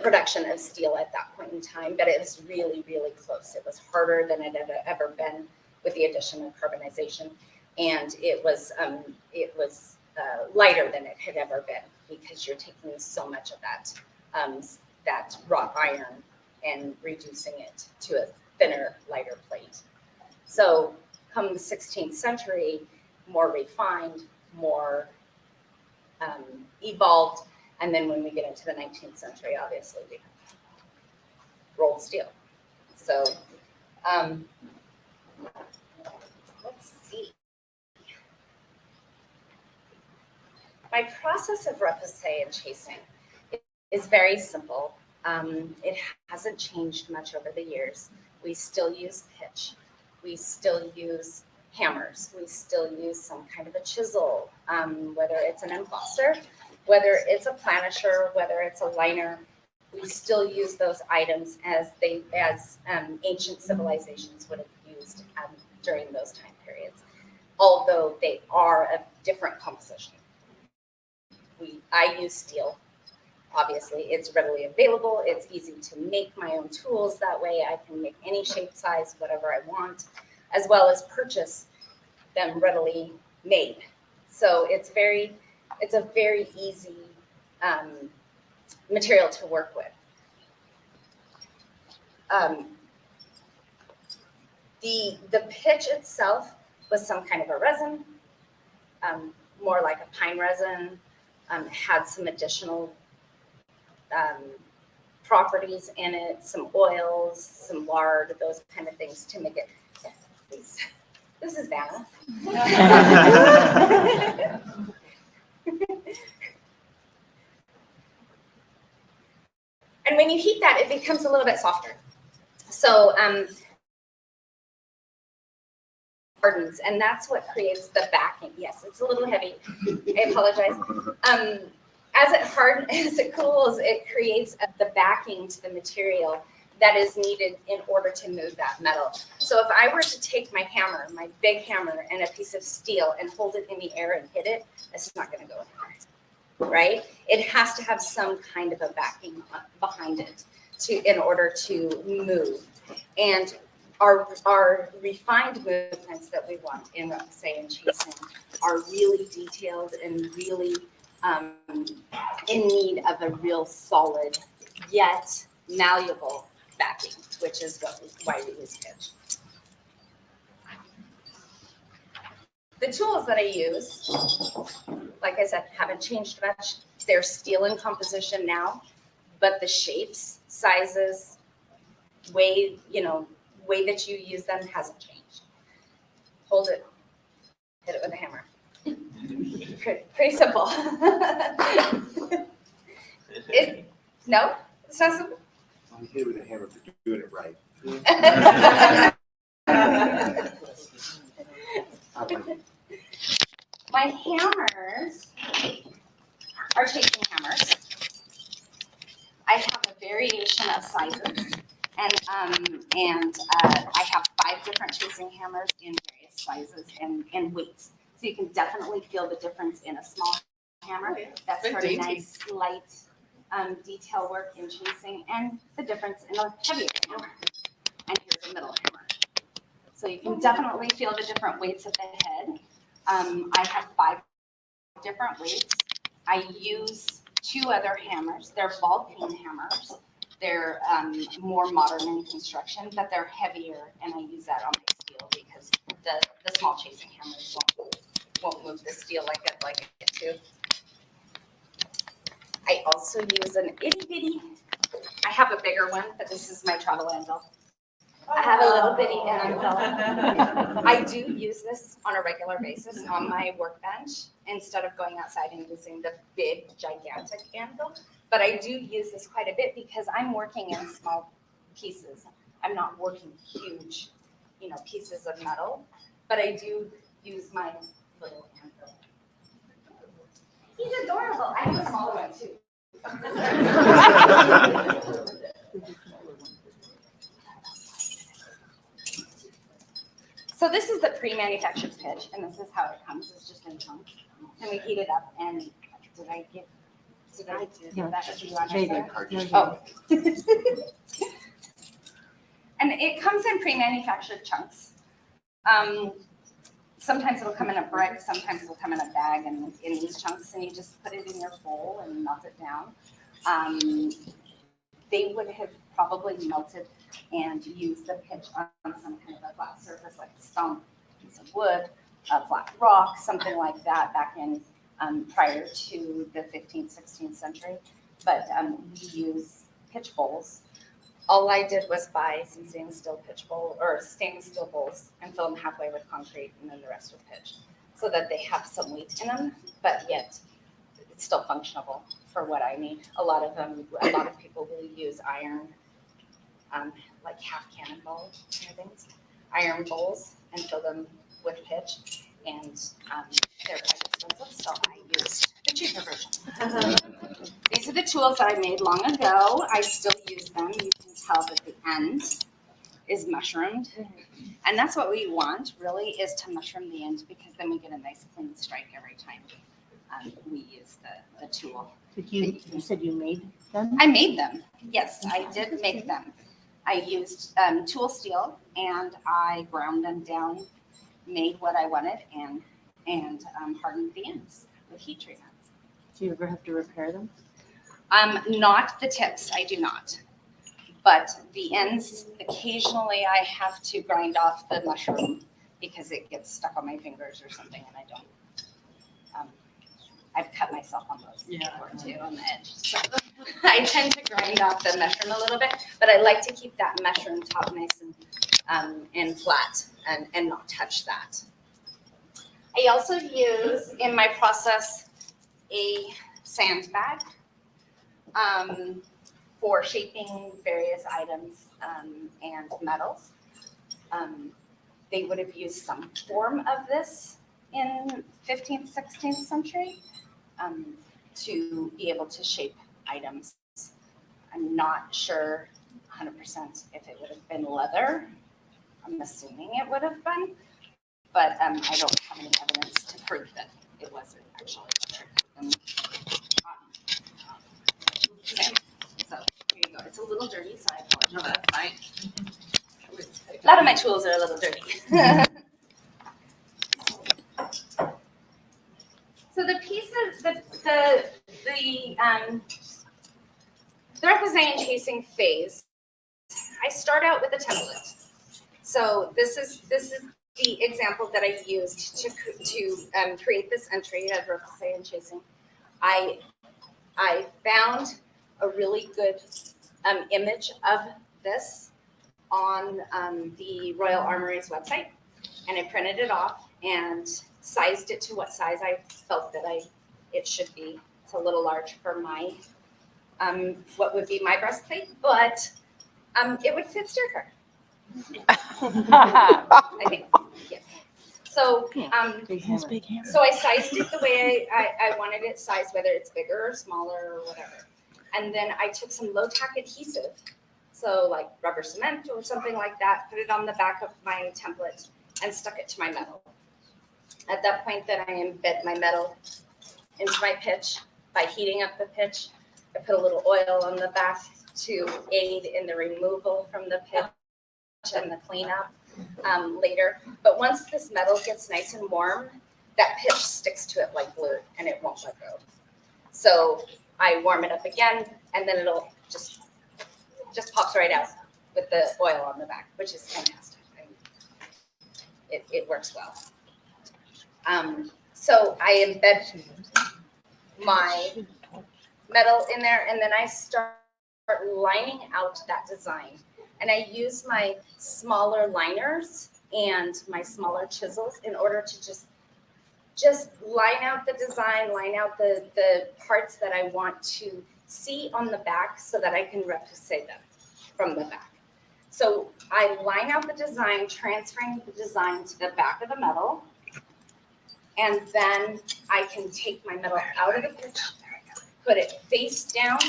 production of steel at that point in time, but it was really, really close. It was harder than it had ever been with the addition of carbonization, and it was lighter than it had ever been because you're taking so much of that wrought iron and reducing it to a thinner, lighter plate. So come the 16th century, more refined, more evolved. And then when we get into the 19th century, obviously, we have rolled steel. So let's see. My process of repoussé and chasing is very simple. It hasn't changed much over the years. We still use pitch. We still use hammers. We still use some kind of a chisel, whether it's an embosser, whether it's a planisher, whether it's a liner. We still use those items as ancient civilizations would have used during those time periods, although they are of different composition. I use steel. Obviously, it's readily available. It's easy to make my own tools that way. I can make any shape, size, whatever I want, as well as purchase them readily made. So it's a very easy material to work with. The pitch itself was some kind of a resin, more like a pine resin. Had some additional properties in it, some oils, some lard, those kind of things to make it. This is Vanna. And when you heat that, it becomes a little bit softer. So hardens, and that's what creates the backing. Yes, it's a little heavy. I apologize. As it cools, it creates the backing to the material that is needed in order to move that metal. So if I were to take my hammer, my big hammer, and a piece of steel and hold it in the air and hit it, it's not going to go anywhere, right? It has to have some kind of a backing behind it in order to move. And our refined movements that we want in, say, in chasing are really detailed and really in need of a real solid yet malleable backing, which is why we use pitch. The tools that I use, like I said, haven't changed much. They're steel in composition now, but the shapes, sizes, way that you use them hasn't changed. Hold it, hit it with a hammer. Pretty simple. No, it's not simple. You hit it with a hammer for doing it right. My hammers are chasing hammers. I have a variation of sizes, and I have 5 different chasing hammers in various sizes and weights. So you can definitely feel the difference in a small hammer. That's sort of nice, light detail work in chasing, and the difference in a heavier hammer. And here's a middle hammer. So you can definitely feel the different weights at the head. I have 5 different weights. I use 2 other hammers. They're ball peen hammers. They're more modern in construction, but they're heavier, and I use that on my steel because the small chasing hammers won't move the steel like it to. I also use an itty bitty. I have a bigger one, but this is my travel anvil. I have a little bitty anvil. I do use this on a regular basis on my workbench instead of going outside and using the big, gigantic anvil. But I do use this quite a bit because I'm working in small pieces. I'm not working huge, pieces of metal. But I do use my little anvil. He's adorable. I have a smaller one too. So this is the pre-manufactured pitch, and this is how it comes. It's just in chunks, and we heat it up. And did I give that to you on our Oh. And it comes in pre-manufactured chunks. Sometimes it'll come in a brick, sometimes it'll come in a bag and in these chunks, and you just put it in your bowl and melt it down. They would have probably melted and used the pitch on some kind of a flat surface, like a stump, a piece of wood, a flat rock, something like that back in prior to the 15th, 16th century. But we use pitch bowls. All I did was buy some stainless steel bowls and fill them halfway with concrete and then the rest with pitch, so that they have some weight in them, but yet it's still functional for what I need. A lot of people will use iron, like half cannonball kind of things, iron bowls, and fill them with pitch, and they're quite expensive, so I used the cheaper version. These are the tools that I made long ago. I still use them. You can tell that the end is mushroomed. And that's what we want, really, is to mushroom the end, because then we get a nice clean strike every time we use the tool. You said you made them? I made them. Yes, I did make them. I used tool steel, and I ground them down, made what I wanted, and hardened the ends with heat treatments. Do you ever have to repair them? Not the tips, I do not. But the ends, occasionally I have to grind off the mushroom because it gets stuck on my fingers or something, and I don't. I've cut myself on those before too, on the edge. So. I tend to grind off the mushroom a little bit, but I like to keep that mushroom top nice and flat and not touch that. I also use in my process a sandbag for shaping various items and metals. They would have used some form of this in 15th, 16th century to be able to shape items. I'm not sure 100% if it would have been leather. I'm assuming it would have been, but I don't have any evidence to prove that it wasn't actually leather. So here you go. It's a little dirty, so I apologize. No, that's fine. A lot of my tools are a little dirty. So the pieces, the repoussé and chasing phase, I start out with a template. So this is the example that I used to create this entry of repoussé and chasing. I found a really good image of this on the Royal Armory's website, and I printed it off and sized it to what size I felt that it should be. It's a little large for my what would be my breastplate, but it would fit Sterker. I think, yes. So so I sized it the way I wanted it sized, whether it's bigger or smaller or whatever. And then I took some low tack adhesive, so like rubber cement or something like that, put it on the back of my template and stuck it to my metal. At that point, then I embed my metal into my pitch by heating up the pitch. I put a little oil on the back to aid in the removal from the pitch and the cleanup later. But once this metal gets nice and warm, that pitch sticks to it like glue and it won't let go. So I warm it up again, and then it'll just pops right out with the oil on the back, which is fantastic. It works well. So I embed my metal in there, and then I start lining out that design. And I use my smaller liners and my smaller chisels in order to just line out the design, line out the parts that I want to see on the back so that I can repoussé them from the back. So I line out the design, transferring the design to the back of the metal, and then I can take my metal out of the pitch, put it face down,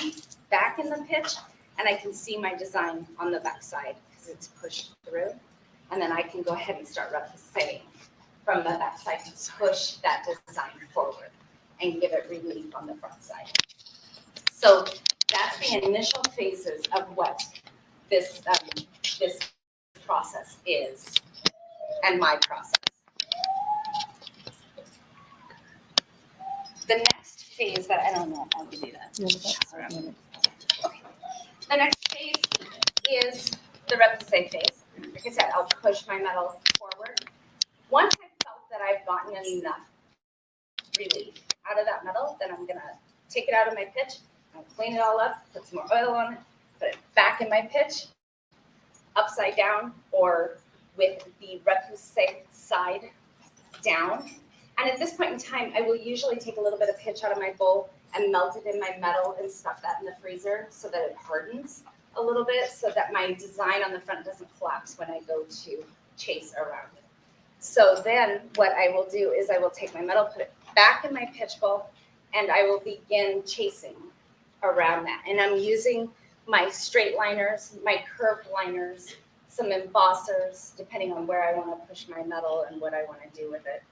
back in the pitch, and I can see my design on the back side because it's pushed through. And then I can go ahead and start repoussé from the back side to push that design forward and give it relief on the front side. So that's the initial phases of what this process is, and my process. The next phase that I don't know if I can do that. Okay. The next phase is the repoussé phase. Like I said, I'll push my metal forward. Once I felt that I've gotten enough relief out of that metal, then I'm gonna take it out of my pitch, I'll clean it all up, put some more oil on it, put it back in my pitch, upside down or with the repoussé side down. And at this point in time, I will usually take a little bit of pitch out of my bowl and melt it in my metal and stuff that in the freezer so that it hardens a little bit so that my design on the front doesn't collapse when I go to chase around it. So then what I will do is I will take my metal, put it back in my pitch bowl, and I will begin chasing around that. And I'm using my straight liners, my curved liners, some embossers, depending on where I want to push my metal and what I want to do with it.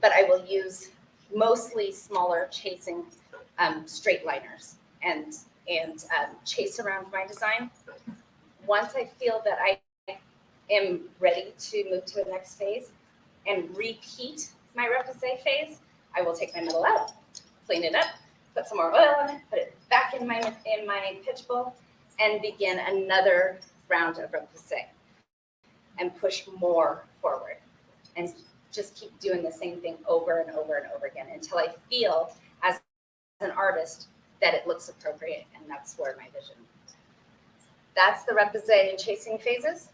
But I will use mostly smaller chasing straight liners and chase around my design. Once I feel that I am ready to move to the next phase and repeat my repoussé phase, I will take my metal out, clean it up, put some more oil on it, put it back in my pitch bowl, and begin another round of repoussé and push more forward. And just keep doing the same thing over and over and over again until I feel as an artist that it looks appropriate, and that's where my vision. That's the representing and chasing phases.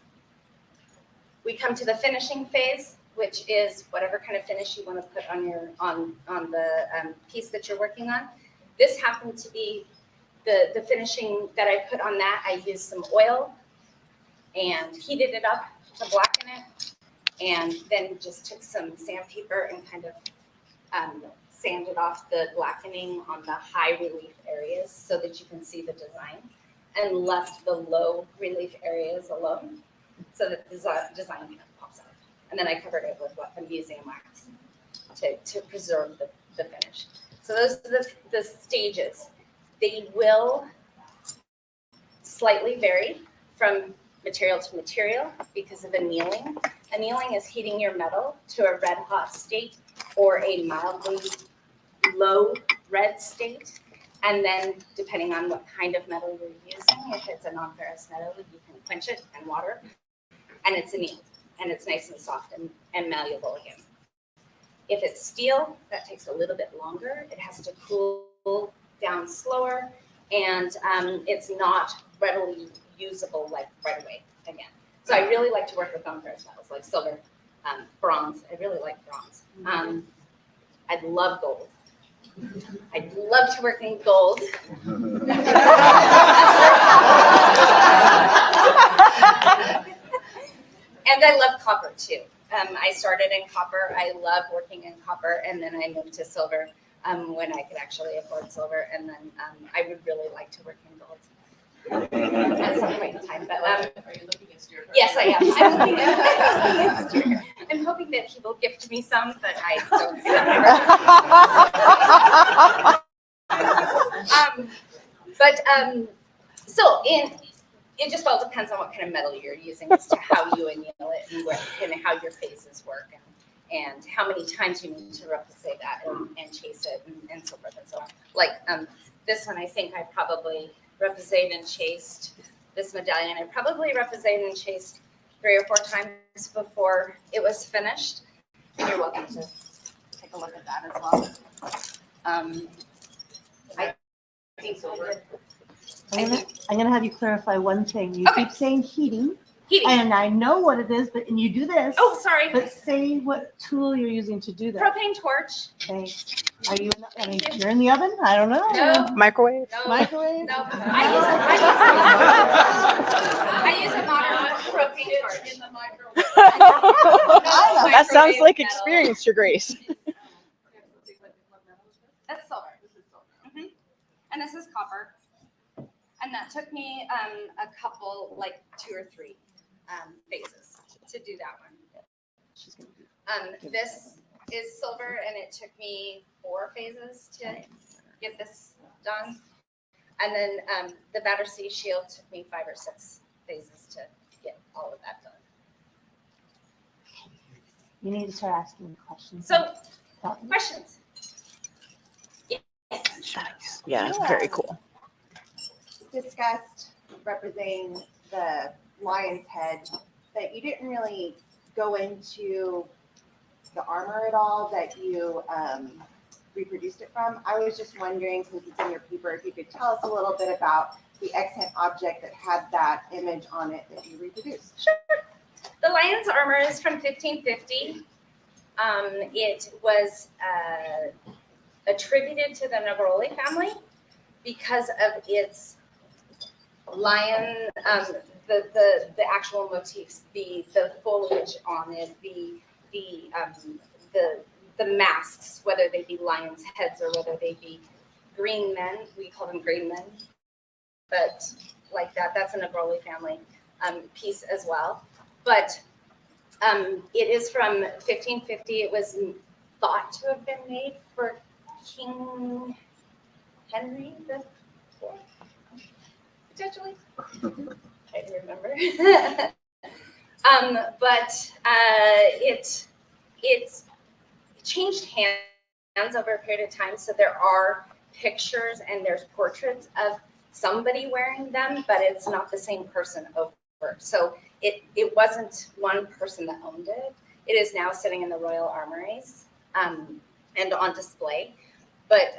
We come to the finishing phase, which is whatever kind of finish you want to put on your on the piece that you're working on. This happened to be the finishing that I put on that. I used some oil and heated it up to blacken it, and then just took some sandpaper and kind of sanded off the blackening on the high relief areas so that you can see the design, and left the low relief areas alone so that the design kind of pops out. And then I covered it with a museum wax to preserve the finish. So those are the stages. They will slightly vary from material to material because of annealing. Annealing is heating your metal to a red hot state or a mildly low red state. And then depending on what kind of metal you're using, if it's a non-ferrous metal, you can quench it in water and it's annealed and it's nice and soft and malleable again. If it's steel, that takes a little bit longer. It has to cool down slower, and it's not readily usable like right away again. So I really like to work with non-ferrous metals like silver, bronze. I really like bronze. I love gold. I'd love to work in gold. And I love copper too. I started in copper. I love working in copper, and then I moved to silver when I could actually afford silver. And then I would really like to work in gold at some point in time. But Are you looking at Stuart? yes, I am. I'm looking at I'm hoping that he will gift me some, but I don't see that. So it just all depends on what kind of metal you're using as to how you anneal it and how your phases work and how many times you need to replicate that and chase it and so forth and so on. Like this one, I think I probably replicated and chased this medallion. I probably replicated and chased 3 or 4 times before it was finished. You're welcome to take a look at that as well. I think silver. I'm gonna have you clarify one thing. You Okay. keep saying heating, Heating. and I know what it is, and you do this. Oh, sorry. But say what tool you're using to do that. Propane torch. Okay. Are you? You're in the oven? I don't know. No. Microwave? No. Microwave? No. I use a modern propane torch. In the microwave. That sounds Microwave like metal. experience, Your Grace. That's silver. Mhm. And this is copper. And that took me a couple, like 2 or 3 phases to do that one. This is silver, and it took me 4 phases to get this done. And then the Battersea Shield took me 5 or 6 phases to get all of that done. You need to start asking me questions. So, questions? Yes. Yeah, very cool. Discussed representing the lion's head, but you didn't really go into the armor at all that you reproduced it from. I was just wondering, since it's in your paper, if you could tell us a little bit about the extant object that had that image on it that you reproduced. Sure. The lion's armor is from 1550. It was attributed to the Negroli family because of its lion, the actual motifs, the foliage on it, the masks, whether they be lions' heads or whether they be green men. We call them green men, but like that's a Negroli family piece as well. But it is from 1550. It was thought to have been made for King Henry IV, potentially. I don't remember. But it changed hands over a period of time. So there are pictures and there's portraits of somebody wearing them, but it's not the same person over. So it wasn't one person that owned it. It is now sitting in the Royal Armories and on display. But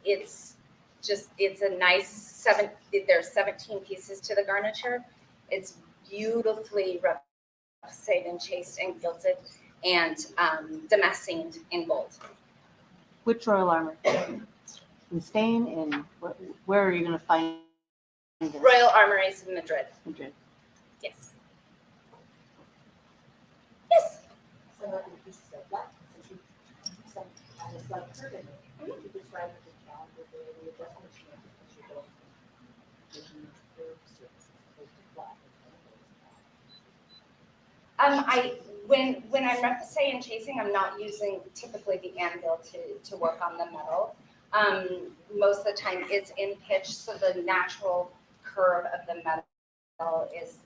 it's a nice there's 17 pieces to the garniture. It's beautifully repoussed and chased and gilded and damascened in gold. Which royal armor? In Spain, and where are you going to find this? Royal Armories in Madrid. Madrid. Yes. Yes. Some of the pieces of black, some, and it's like her in it. You describe the child with the adjustment changes as you go. Making curve surfaces opposed to flat. When I'm repoussé and chasing, I'm not using typically the anvil to work on the metal. Most of the time it's in pitch, so the natural curve of the metal is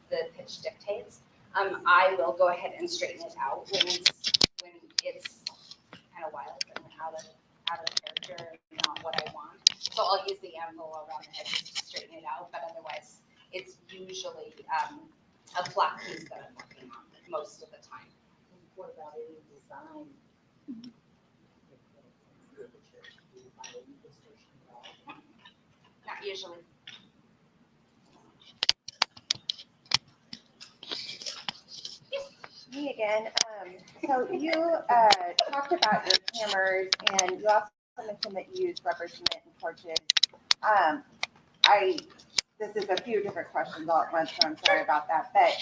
the pitch dictates. I will go ahead and straighten it out when it's kind of wild and out of character and not what I want. So I'll use the anvil around the edges to straighten it out, but otherwise it's usually a flat piece that I'm working on most of the time. What about any design? Not usually. Me again. So you talked about your hammers, and you also mentioned that you use rubber cement and torches. This is a few different questions all at once, so I'm sorry about that. But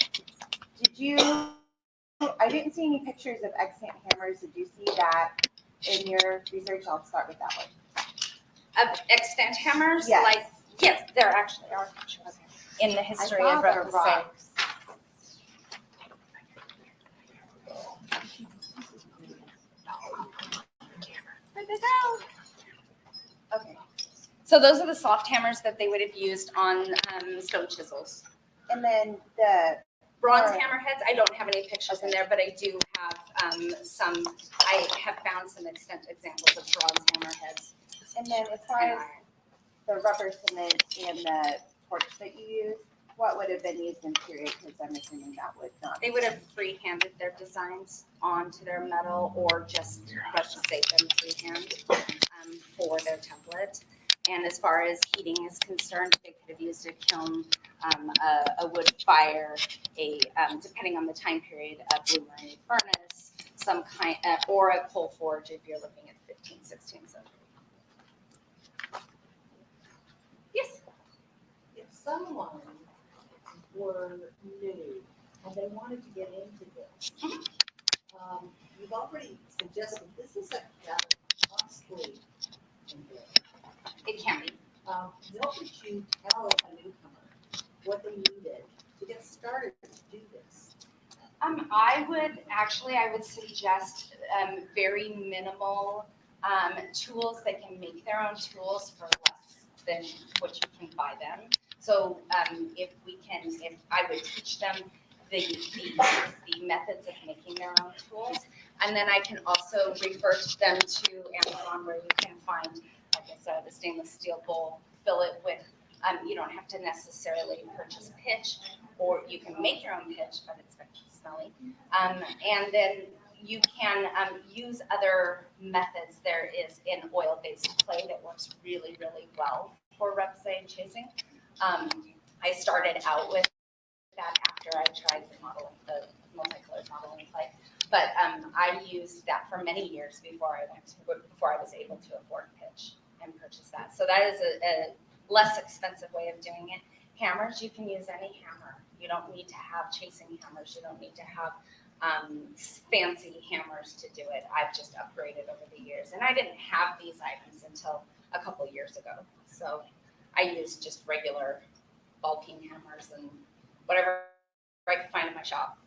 I didn't see any pictures of extant hammers. Did you see that in your research? I'll start with that one. Of extant hammers? Yes. Yes, there actually are pictures in the history I of saw the repoussé. rocks. Where'd they go? Okay. So those are the soft hammers that they would have used on stone chisels. And then the Bronze Right. hammerheads, I don't have any pictures in there, but I do have I have found some extant examples of bronze hammerheads. and then as far and as iron. the rubber cement and the torch that you use, what would have been used in period? Because I'm assuming that would not. They would have free-handed their designs onto their metal or just repoussé them freehand for their template. And as far as heating is concerned, they could have used a kiln, a wood fire, depending on the time period, a blue-marine furnace, some kind, or a coal forge if you're looking at 15th, 16th century. Yes. If someone were new and they wanted to get into this, you've already suggested this is a costly endeavor. It can be. What would you tell a newcomer what they needed to get started to do this? I would suggest very minimal tools. They can make their own tools for less than what you can buy them. So if I would teach them the methods of making their own tools, and then I can also refer them to Amazon where you can find, like I said, a stainless steel bowl, fill it with. You don't have to necessarily purchase pitch, or you can make your own pitch, but it's very smelly. And then you can use other methods. There is an oil-based clay that works really, really well for repoussé and chasing. I started out with that after I tried the multicolored modeling clay. But I used that for many years before I was able to afford pitch and purchase that. So that is a less expensive way of doing it. Hammers, you can use any hammer. You don't need to have chasing hammers. You don't need to have fancy hammers to do it. I've just upgraded over the years. And I didn't have these items until a couple years ago. So I used just regular bulking hammers and whatever I could find in my shop,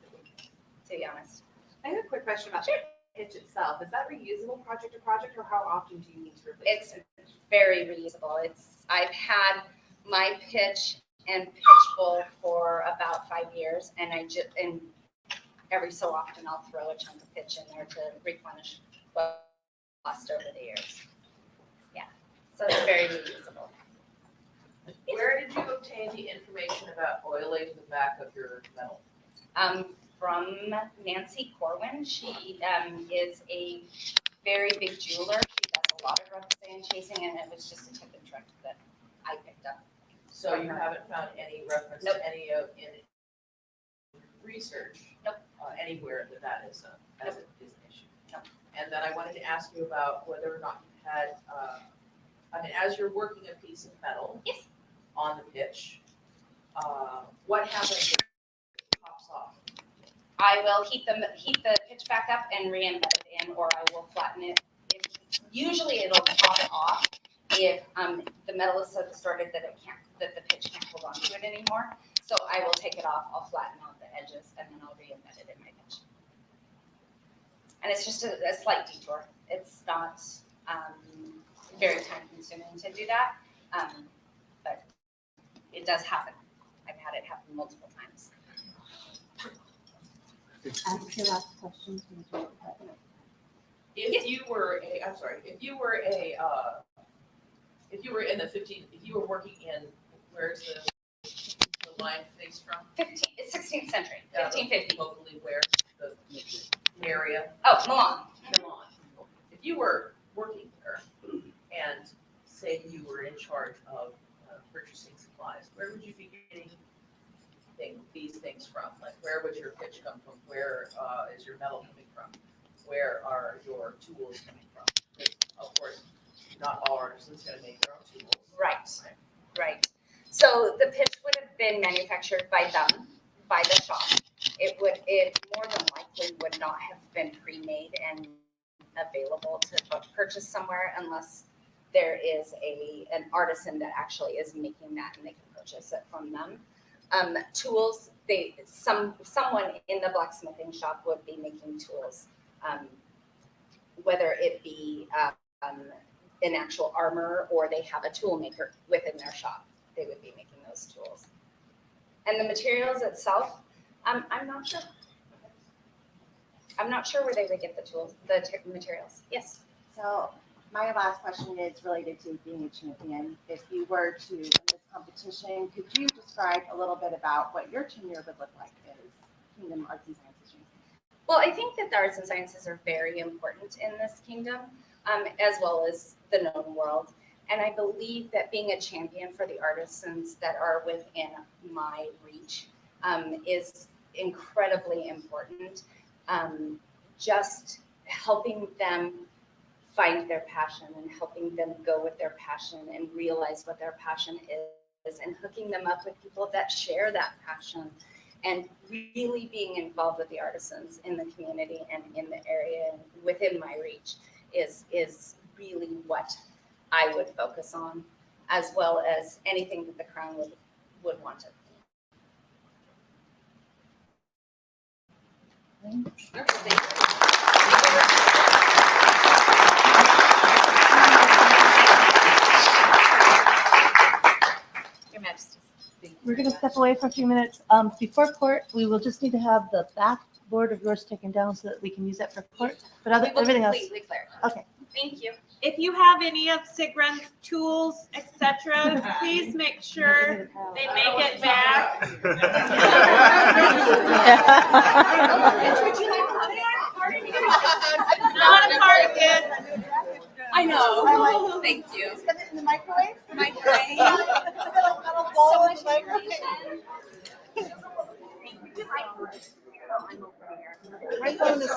to be honest. I have a quick question about the pitch itself. Is that reusable project to project, or how often do you need to replace it? It's very reusable. I've had my pitch and pitch bowl for about 5 years, and and every so often I'll throw a chunk of pitch in there to replenish what lost over the years. Yeah, so it's very reusable. Where did you obtain the information about oiling the back of your metal? From Nancy Corwin. She is a very big jeweler. She does a lot of rough sand chasing, and it was just a tip and trick that I picked up. So you haven't found any reference Nope. to any of, in research? Nope. Anywhere that is an issue? Nope. And then I wanted to ask you about whether or not you had, I mean, as you're working a piece of metal. Yes. On the pitch, what happens if it pops off? I will heat the pitch back up and re-embed it in, or I will flatten it. Usually it'll pop off if the metal is so distorted that that the pitch can't hold on to it anymore. So I will take it off, I'll flatten out the edges, and then I'll re-embed it in my pitch. And it's just a slight detour. It's not very time consuming to do that, but it does happen. I've had it happen multiple times. Ask your last question. If you were working in, where's the line faced from? 16th century, 1550. Locally where, the area? Oh, Milan. Milan. If you were working there and say you were in charge of purchasing supplies, where would you be getting these things from? Like, where would your pitch come from? Where is your metal coming from? Where are your tools coming from? Because, of course, not all artisans are going to make their own tools. Right. So the pitch would have been manufactured by them, by the shop. It more than likely would not have been pre-made and available to purchase somewhere unless there is an artisan that actually is making that and they can purchase it from them. Tools, someone in the blacksmithing shop would be making tools, whether it be an actual armor or they have a tool maker within their shop. They would be making those tools. And the materials itself, I'm not sure. I'm not sure where they would get the tools, the materials. Yes. So my last question is related to being a champion. If you were to win this competition, could you describe a little bit about what your tenure would look like as Kingdom Arts and Sciences champion? Well, I think that the arts and sciences are very important in this kingdom, as well as the known world. And I believe that being a champion for the artisans that are within my reach is incredibly important. Just helping them find their passion and helping them go with their passion and realize what their passion is and hooking them up with people that share that passion and really being involved with the artisans in the community and in the area and within my reach is really what I would focus on, as well as anything that the Crown would want to. Your Majesty. We're going to step away for a few minutes. Before court, we will just need to have the back board of yours taken down so that we can use that for court. But We will everything else. completely clear. Okay. Thank you. If you have any of Sigrun's tools, etc., please make sure they make it back. Not a cardigan. I know. Thank you. Put it in the microwave? Microwave. bowl So in much the microwave. information. My phone is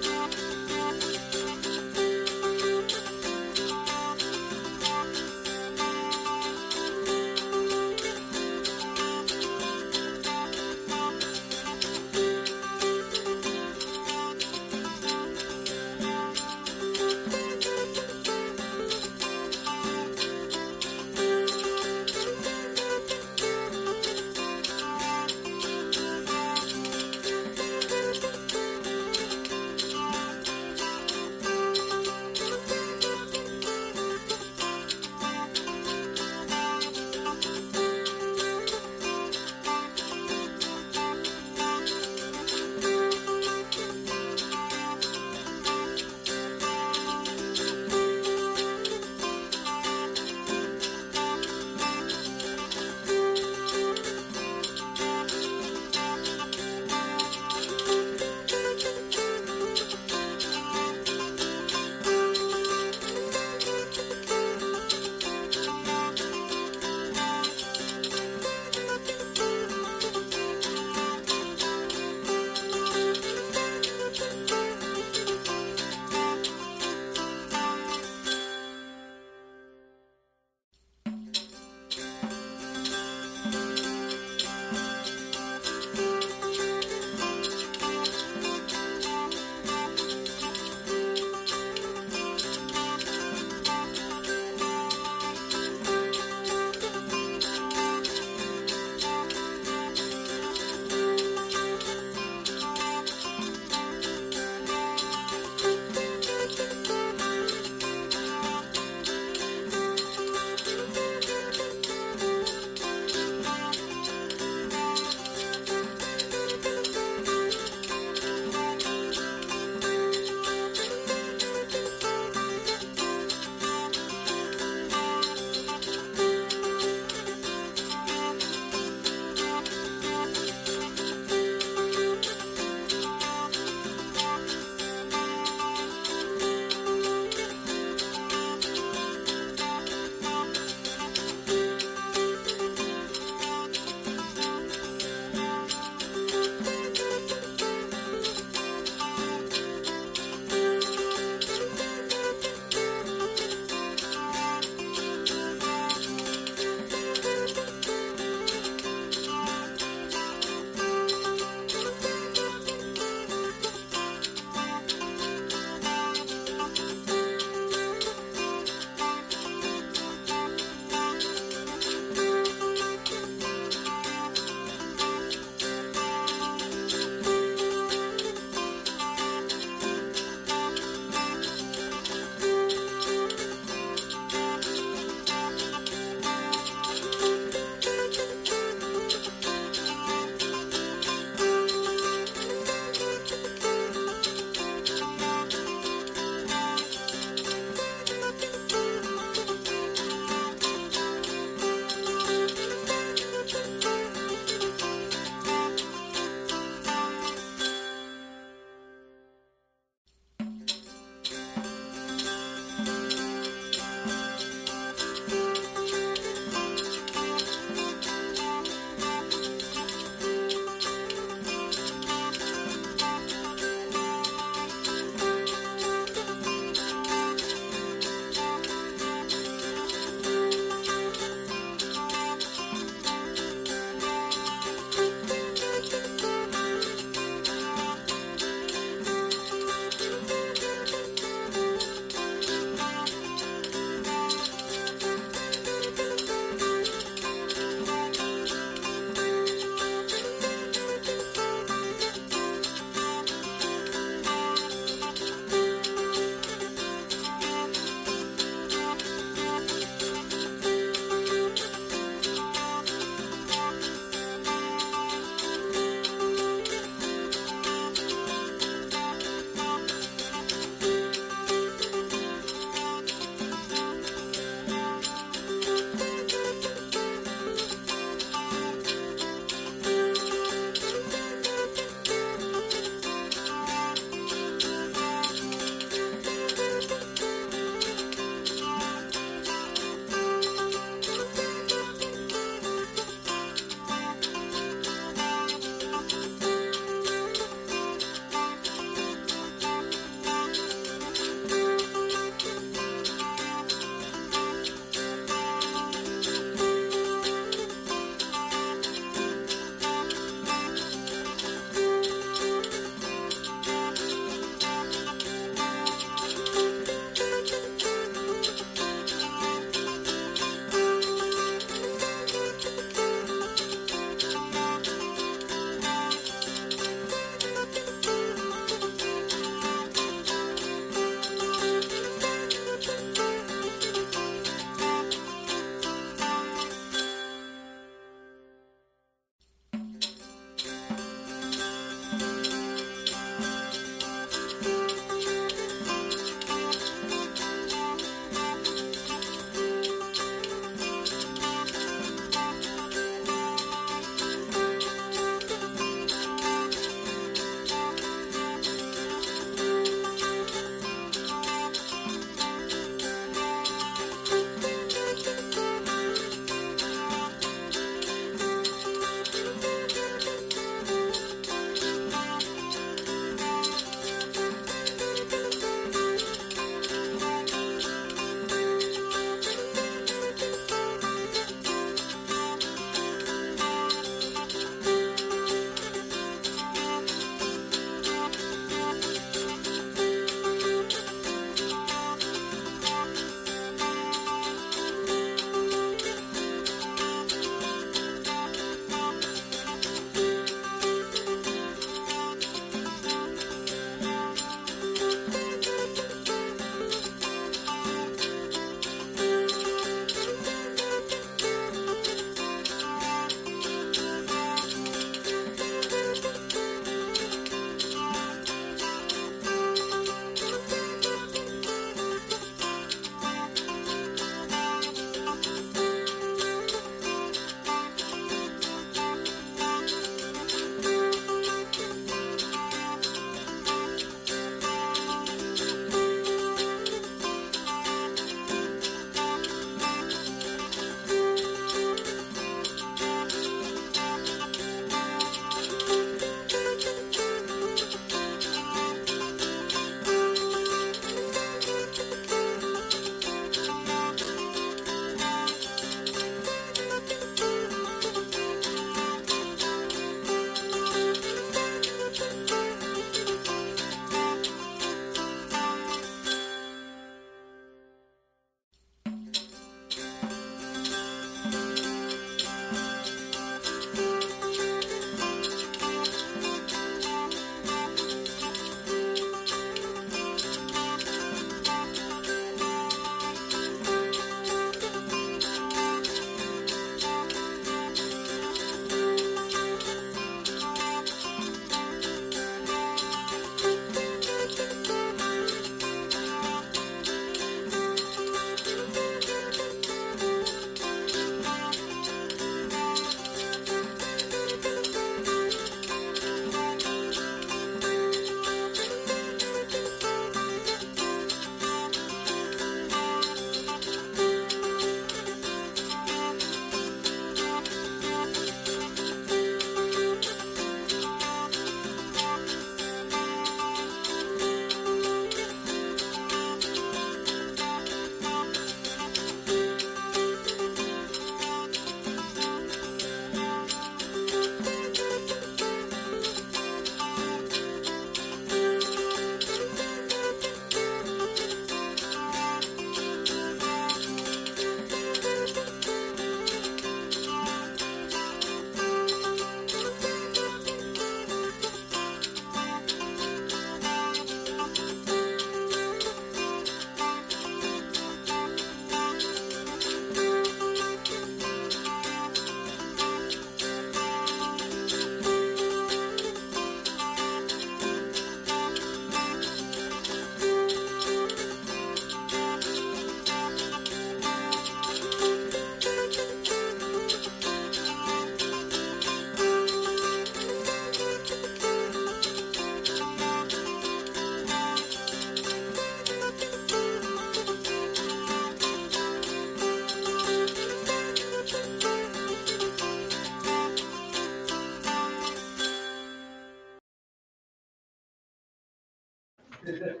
Here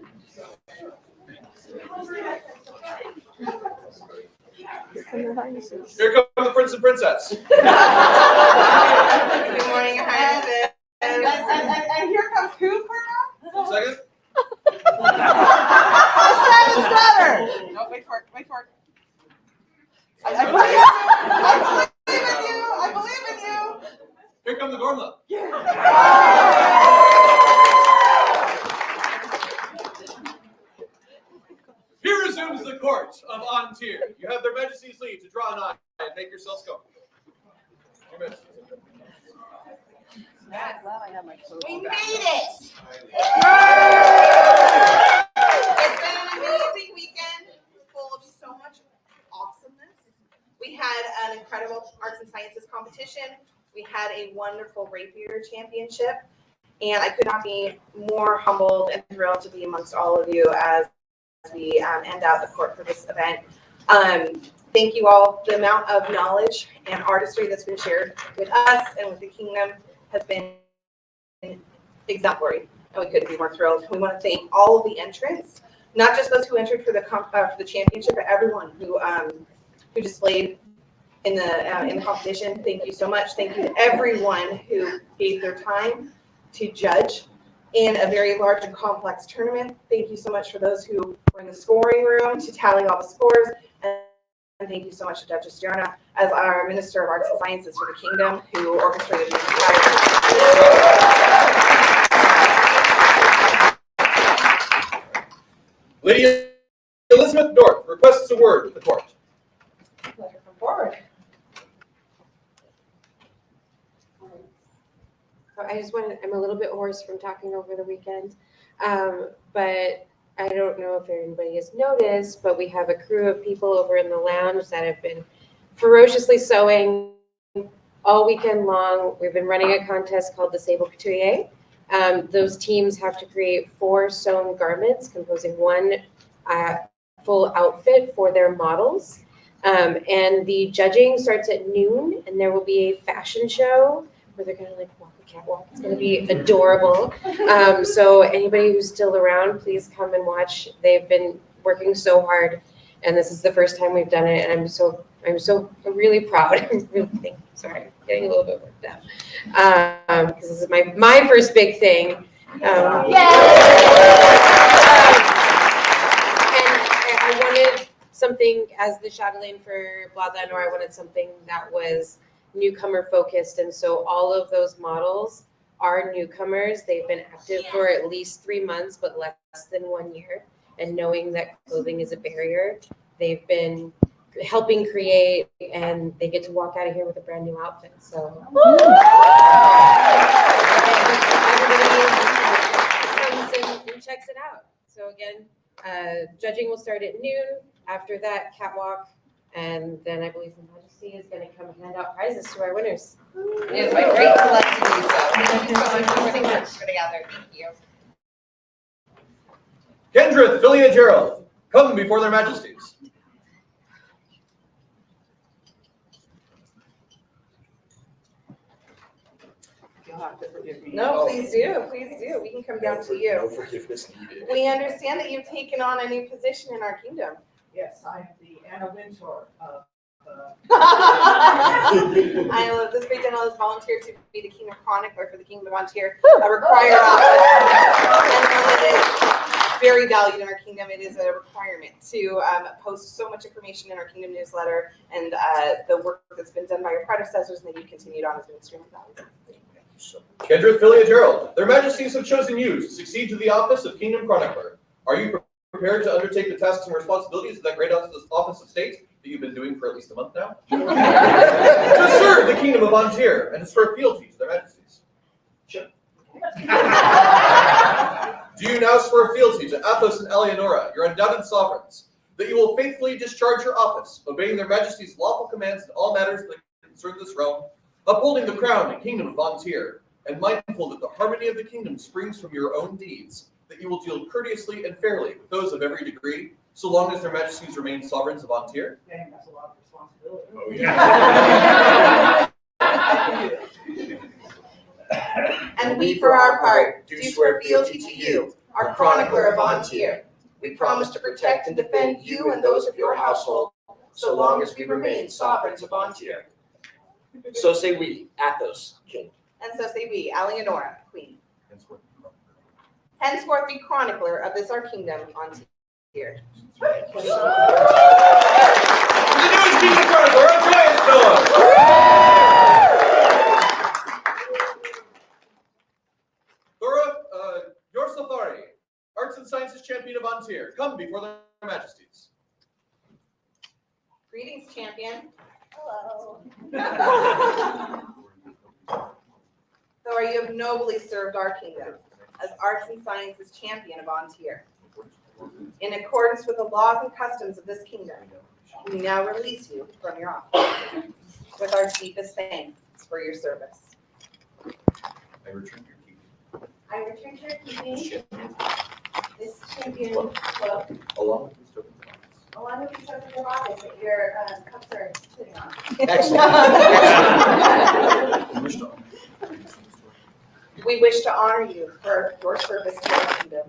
come the prince and princess. Good morning, Your Highness. And here comes who, Colonel? Second. The seventh brother. No, wait for it. I believe in you. I believe in you. Here come the Gormla. Here resumes the court of Antir. You have their majesty's leave to draw an eye and make yourselves comfortable. We made it. It's been an amazing weekend full of so much awesomeness. We had an incredible arts and sciences competition. We had a wonderful Rapier championship. And I could not be more humbled and thrilled to be amongst all of you as we end out the court for this event. Thank you all. The amount of knowledge and artistry that's been shared with us and with the kingdom has been exemplary, and we couldn't be more thrilled. We want to thank all of the entrants, not just those who entered for the championship, but everyone who displayed in the competition. Thank you so much. Thank you to everyone who gave their time to judge in a very large and complex tournament. Thank you so much for those who were in the scoring room to tally all the scores. And thank you so much to Duchess Gianna as our Minister of Arts and Sciences for the Kingdom, who orchestrated the entire. Lady Elizabeth North requests a word with the court. Pleasure, come forward. I'm a little bit hoarse from talking over the weekend, but I don't know if anybody has noticed, but we have a crew of people over in the lounge that have been ferociously sewing all weekend long. We've been running a contest called the Sable Couturier. Those teams have to create 4 sewn garments composing one full outfit for their models. And the judging starts at noon, and there will be a fashion show where they're gonna like walk the catwalk. It's gonna be adorable. So anybody who's still around, please come and watch. They've been working so hard, and this is the first time we've done it, and I'm really proud. Sorry, I'm getting a little bit worked up because this is my first big thing. And I wanted something as the chatelaine for Bloodline, or I wanted something that was newcomer focused, and so all of those models are newcomers. They've been active for at least 3 months, but less than 1 year. And knowing that clothing is a barrier, they've been helping create, and they get to walk out of here with a brand new outfit. So everybody comes and checks it out. So again, judging will start at noon. After that, catwalk. And then I believe Her Majesty is going to come hand out prizes to our winners. It is my great delight to do so. Thank you so much for putting that together. Thank you. Kendra, Philia, Gerald, come before their majesties. You'll have to forgive me. No, please do. Please do. We can come down to you. No forgiveness needed. We understand that you've taken on a new position in our kingdom. Yes, I am the Anna Wintour of. I love this great general has volunteered to be the Kingdom Chronicler for the Kingdom of Ontario, a required office, and one that is very valued in our kingdom. It is a requirement to post so much information in our kingdom newsletter, and the work that's been done by your predecessors and that you continued on has been extremely valuable. Kendra, Philia, Gerald, their majesties have chosen you to succeed to the office of Kingdom Chronicler. Are you prepared to undertake the tasks and responsibilities of that great office of state that you've been doing for at least a month now? To serve the Kingdom of Ontario and to swear fealty to their majesties. Sure. Do you now swear fealty to Athos and Eleonora, your undoubted sovereigns, that you will faithfully discharge your office, obeying their majesties' lawful commands in all matters that concern this realm, upholding the crown and kingdom of Ontario, and mindful that the harmony of the kingdom springs from your own deeds, that you will deal courteously and fairly with those of every degree, so long as their majesties remain sovereigns of Ontario? Dang, that's a lot of responsibility. Oh, yeah. And we, for our part, do swear fealty to you, our chronicler of Antir. We promise to protect and defend you and those of your household, so long as we remain sovereigns of Antir. So say we, Athos, king. And so say we, Alienora, queen. Henceforth be chronicler of this our kingdom, Antir. The newest king of Chronicler, a giant dog! Thora, your Safari, Arts and Sciences Champion of Antir, come before their majesties. Greetings, champion. Hello. Thor, you have nobly served our kingdom as Arts and Sciences Champion of Antir. In accordance with the laws and customs of this kingdom, we now release you from your office with our deepest thanks for your service. I return your key. I return to your keeping this champion book Along with these tokens of office. along with the tokens of office that your cups are sitting on. Excellent. Excellent. We wish to honor you for your service to our kingdom.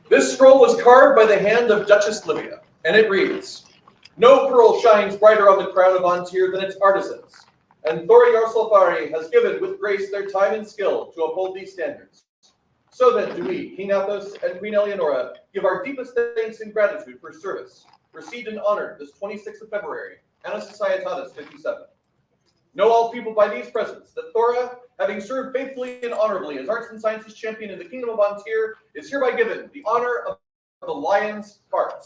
This scroll was carved by the hand of Duchess Livia, and it reads, "No pearl shines brighter on the crown of Antir than its artisans, and Thora Yarsalfari has given with grace their time and skill to uphold these standards. So then do we, King Athos and Queen Eleonora, give our deepest thanks and gratitude for service, received and honored this 26th of February, Anna Societatis 57. Know all people by these presents that Thora, having served faithfully and honorably as Arts and Sciences Champion in the Kingdom of Antir, is hereby given the honor of the Lion's Heart."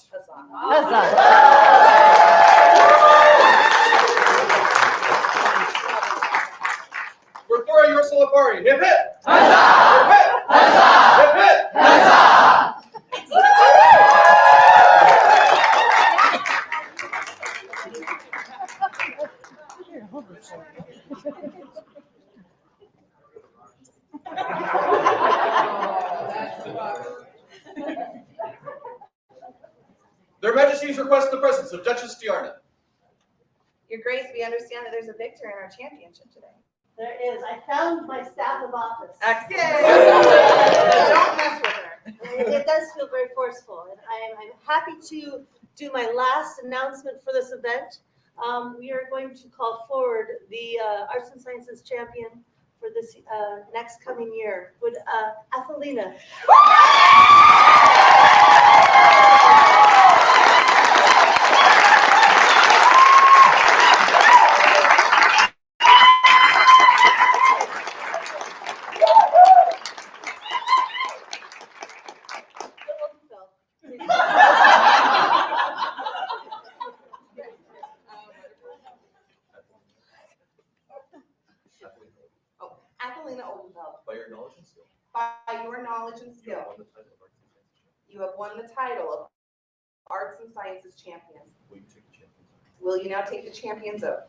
For Thora Yarsalfari, hip hip! Hip hip! Hip hip! Their Majesties request the presence of Duchess Diarna. Your Grace, we understand that there's a victor in our championship today. There is. I found my staff of office. Excellent. Don't mess with her. It does feel very forceful, and I'm happy to do my last announcement for this event. We are going to call forward the Arts and Sciences Champion for this next coming year. Would Athelina? Athelina Obenfeld, By your knowledge and skill, by your knowledge and skill, you have won the title of Arts and Sciences Champion. Will you now take the champion's oath?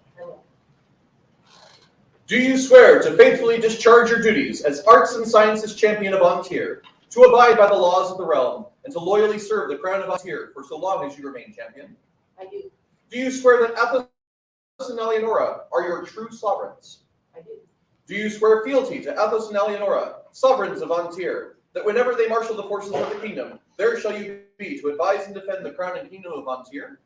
do you swear to faithfully discharge your duties as Arts and Sciences Champion of Antir, to abide by the laws of the realm, and to loyally serve the crown of Antir for so long as you remain champion? I do. Do you swear that Athos and Eleonora are your true sovereigns? I do. Do you swear fealty to Athos and Eleonora, sovereigns of Antir, that whenever they marshal the forces of the kingdom, there shall you be to advise and defend the crown and kingdom of Antir?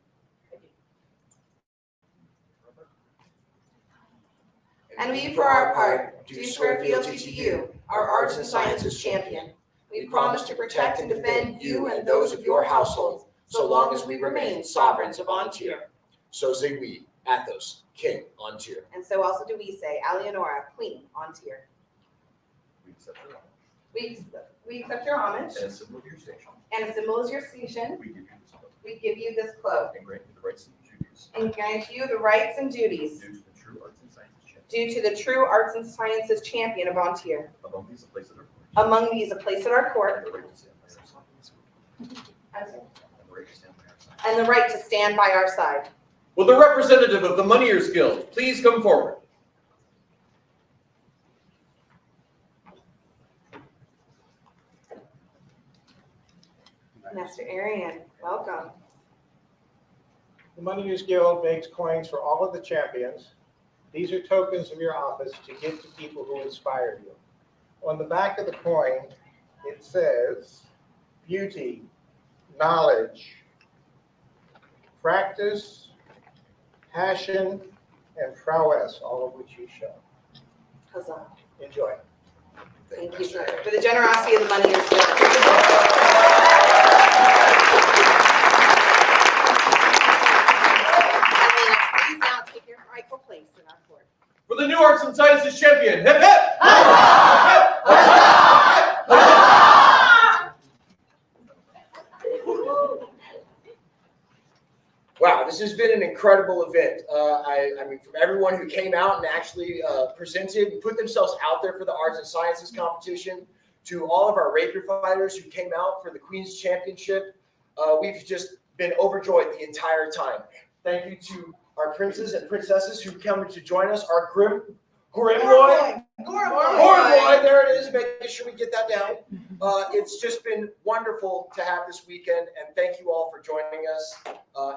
And we, for our part, do swear fealty to you, our Arts and Sciences Champion. We promise to protect and defend you and those of your household, so long as we remain sovereigns of Antir. So say we, Athos, king, Antir. And so also do we say, Alienora, queen, Antir. We accept your honor. We accept your homage, And a symbol of your station, and a symbol is your station. we give you this cloak, We give you this cloak, and grant you the rights and duties and grant you the rights and duties due to the true arts and sciences champion. due to the true Arts and Sciences Champion of Antir. Among these, a place at our court. Among these, a place at our court, and the right to stand by our side. and the right to stand by our side. Will the representative of the Moneyers Guild please come forward? Master Arian, welcome. The Money Use Guild makes coins for all of the champions. These are tokens of your office to give to people who inspire you. On the back of the coin, it says beauty, knowledge, practice, passion, and prowess, all of which you show. Huzzah. Enjoy. Thank you, sir, for the generosity of the Money Use Guild. Please now take your rightful place in our court. For the new Arts and Sciences champion, hip hip! Wow, this has been an incredible event. I mean, from everyone who came out and actually presented and put themselves out there for the Arts and Sciences competition, to all of our Rapier fighters who came out for the Queen's Championship, we've just been overjoyed the entire time. Thank you to our princes and princesses who come to join us, our Glymm boy. There it is, making sure we get that down. It's just been wonderful to have this weekend, and thank you all for joining us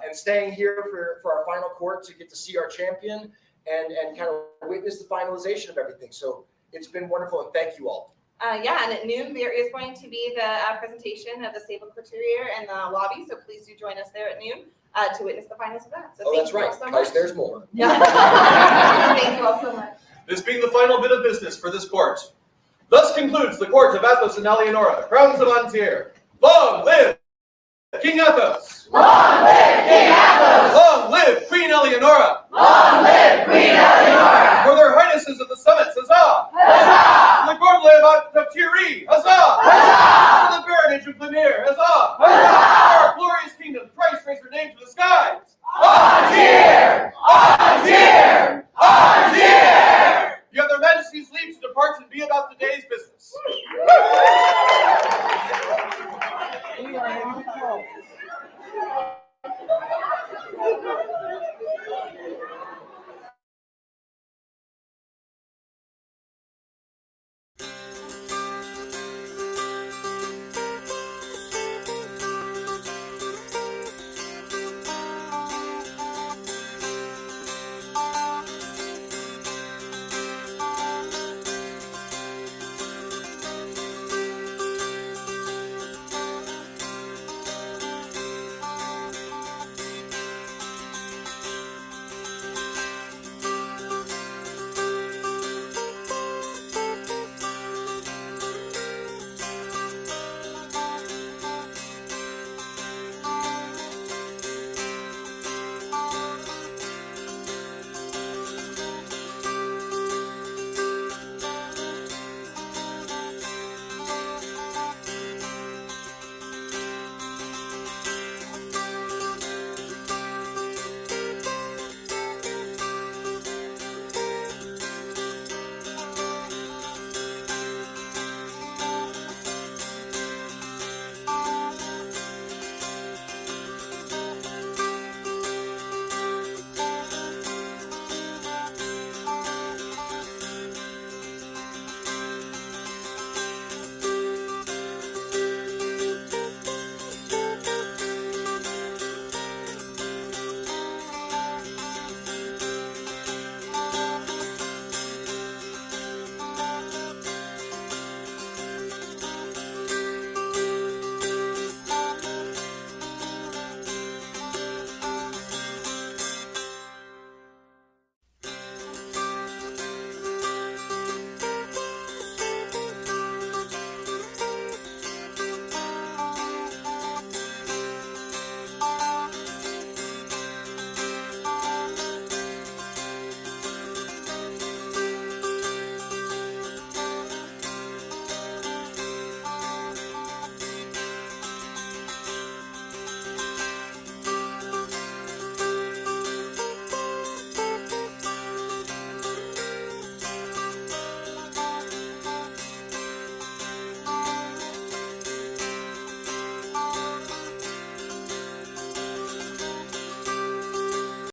and staying here for our final court to get to see our champion and kind of witness the finalization of everything. So it's been wonderful, and thank you all. Yeah, and at noon, there is going to be the presentation of the Sable Couturier in the lobby, so please do join us there at noon to witness the finals of that. So Oh, thank that's you all right, so because much. there's more. Yeah. Thank you all so much. This being the final bit of business for this court. Thus concludes the court of Athos and Eleonora, crowns of Antir. Long live King Athos! Long live King Athos! Long live Queen Eleonora! Long live Queen Eleonora! For their highnesses of the summits, huzzah! Huzzah! For the Gormley of Thierry, huzzah! Huzzah! For the Baronage of Glymm, huzzah! Huzzah! For our glorious kingdom, Christ raise her name to the skies! Antir! Antir! Antir! You have their majesty's leave to depart and be about the days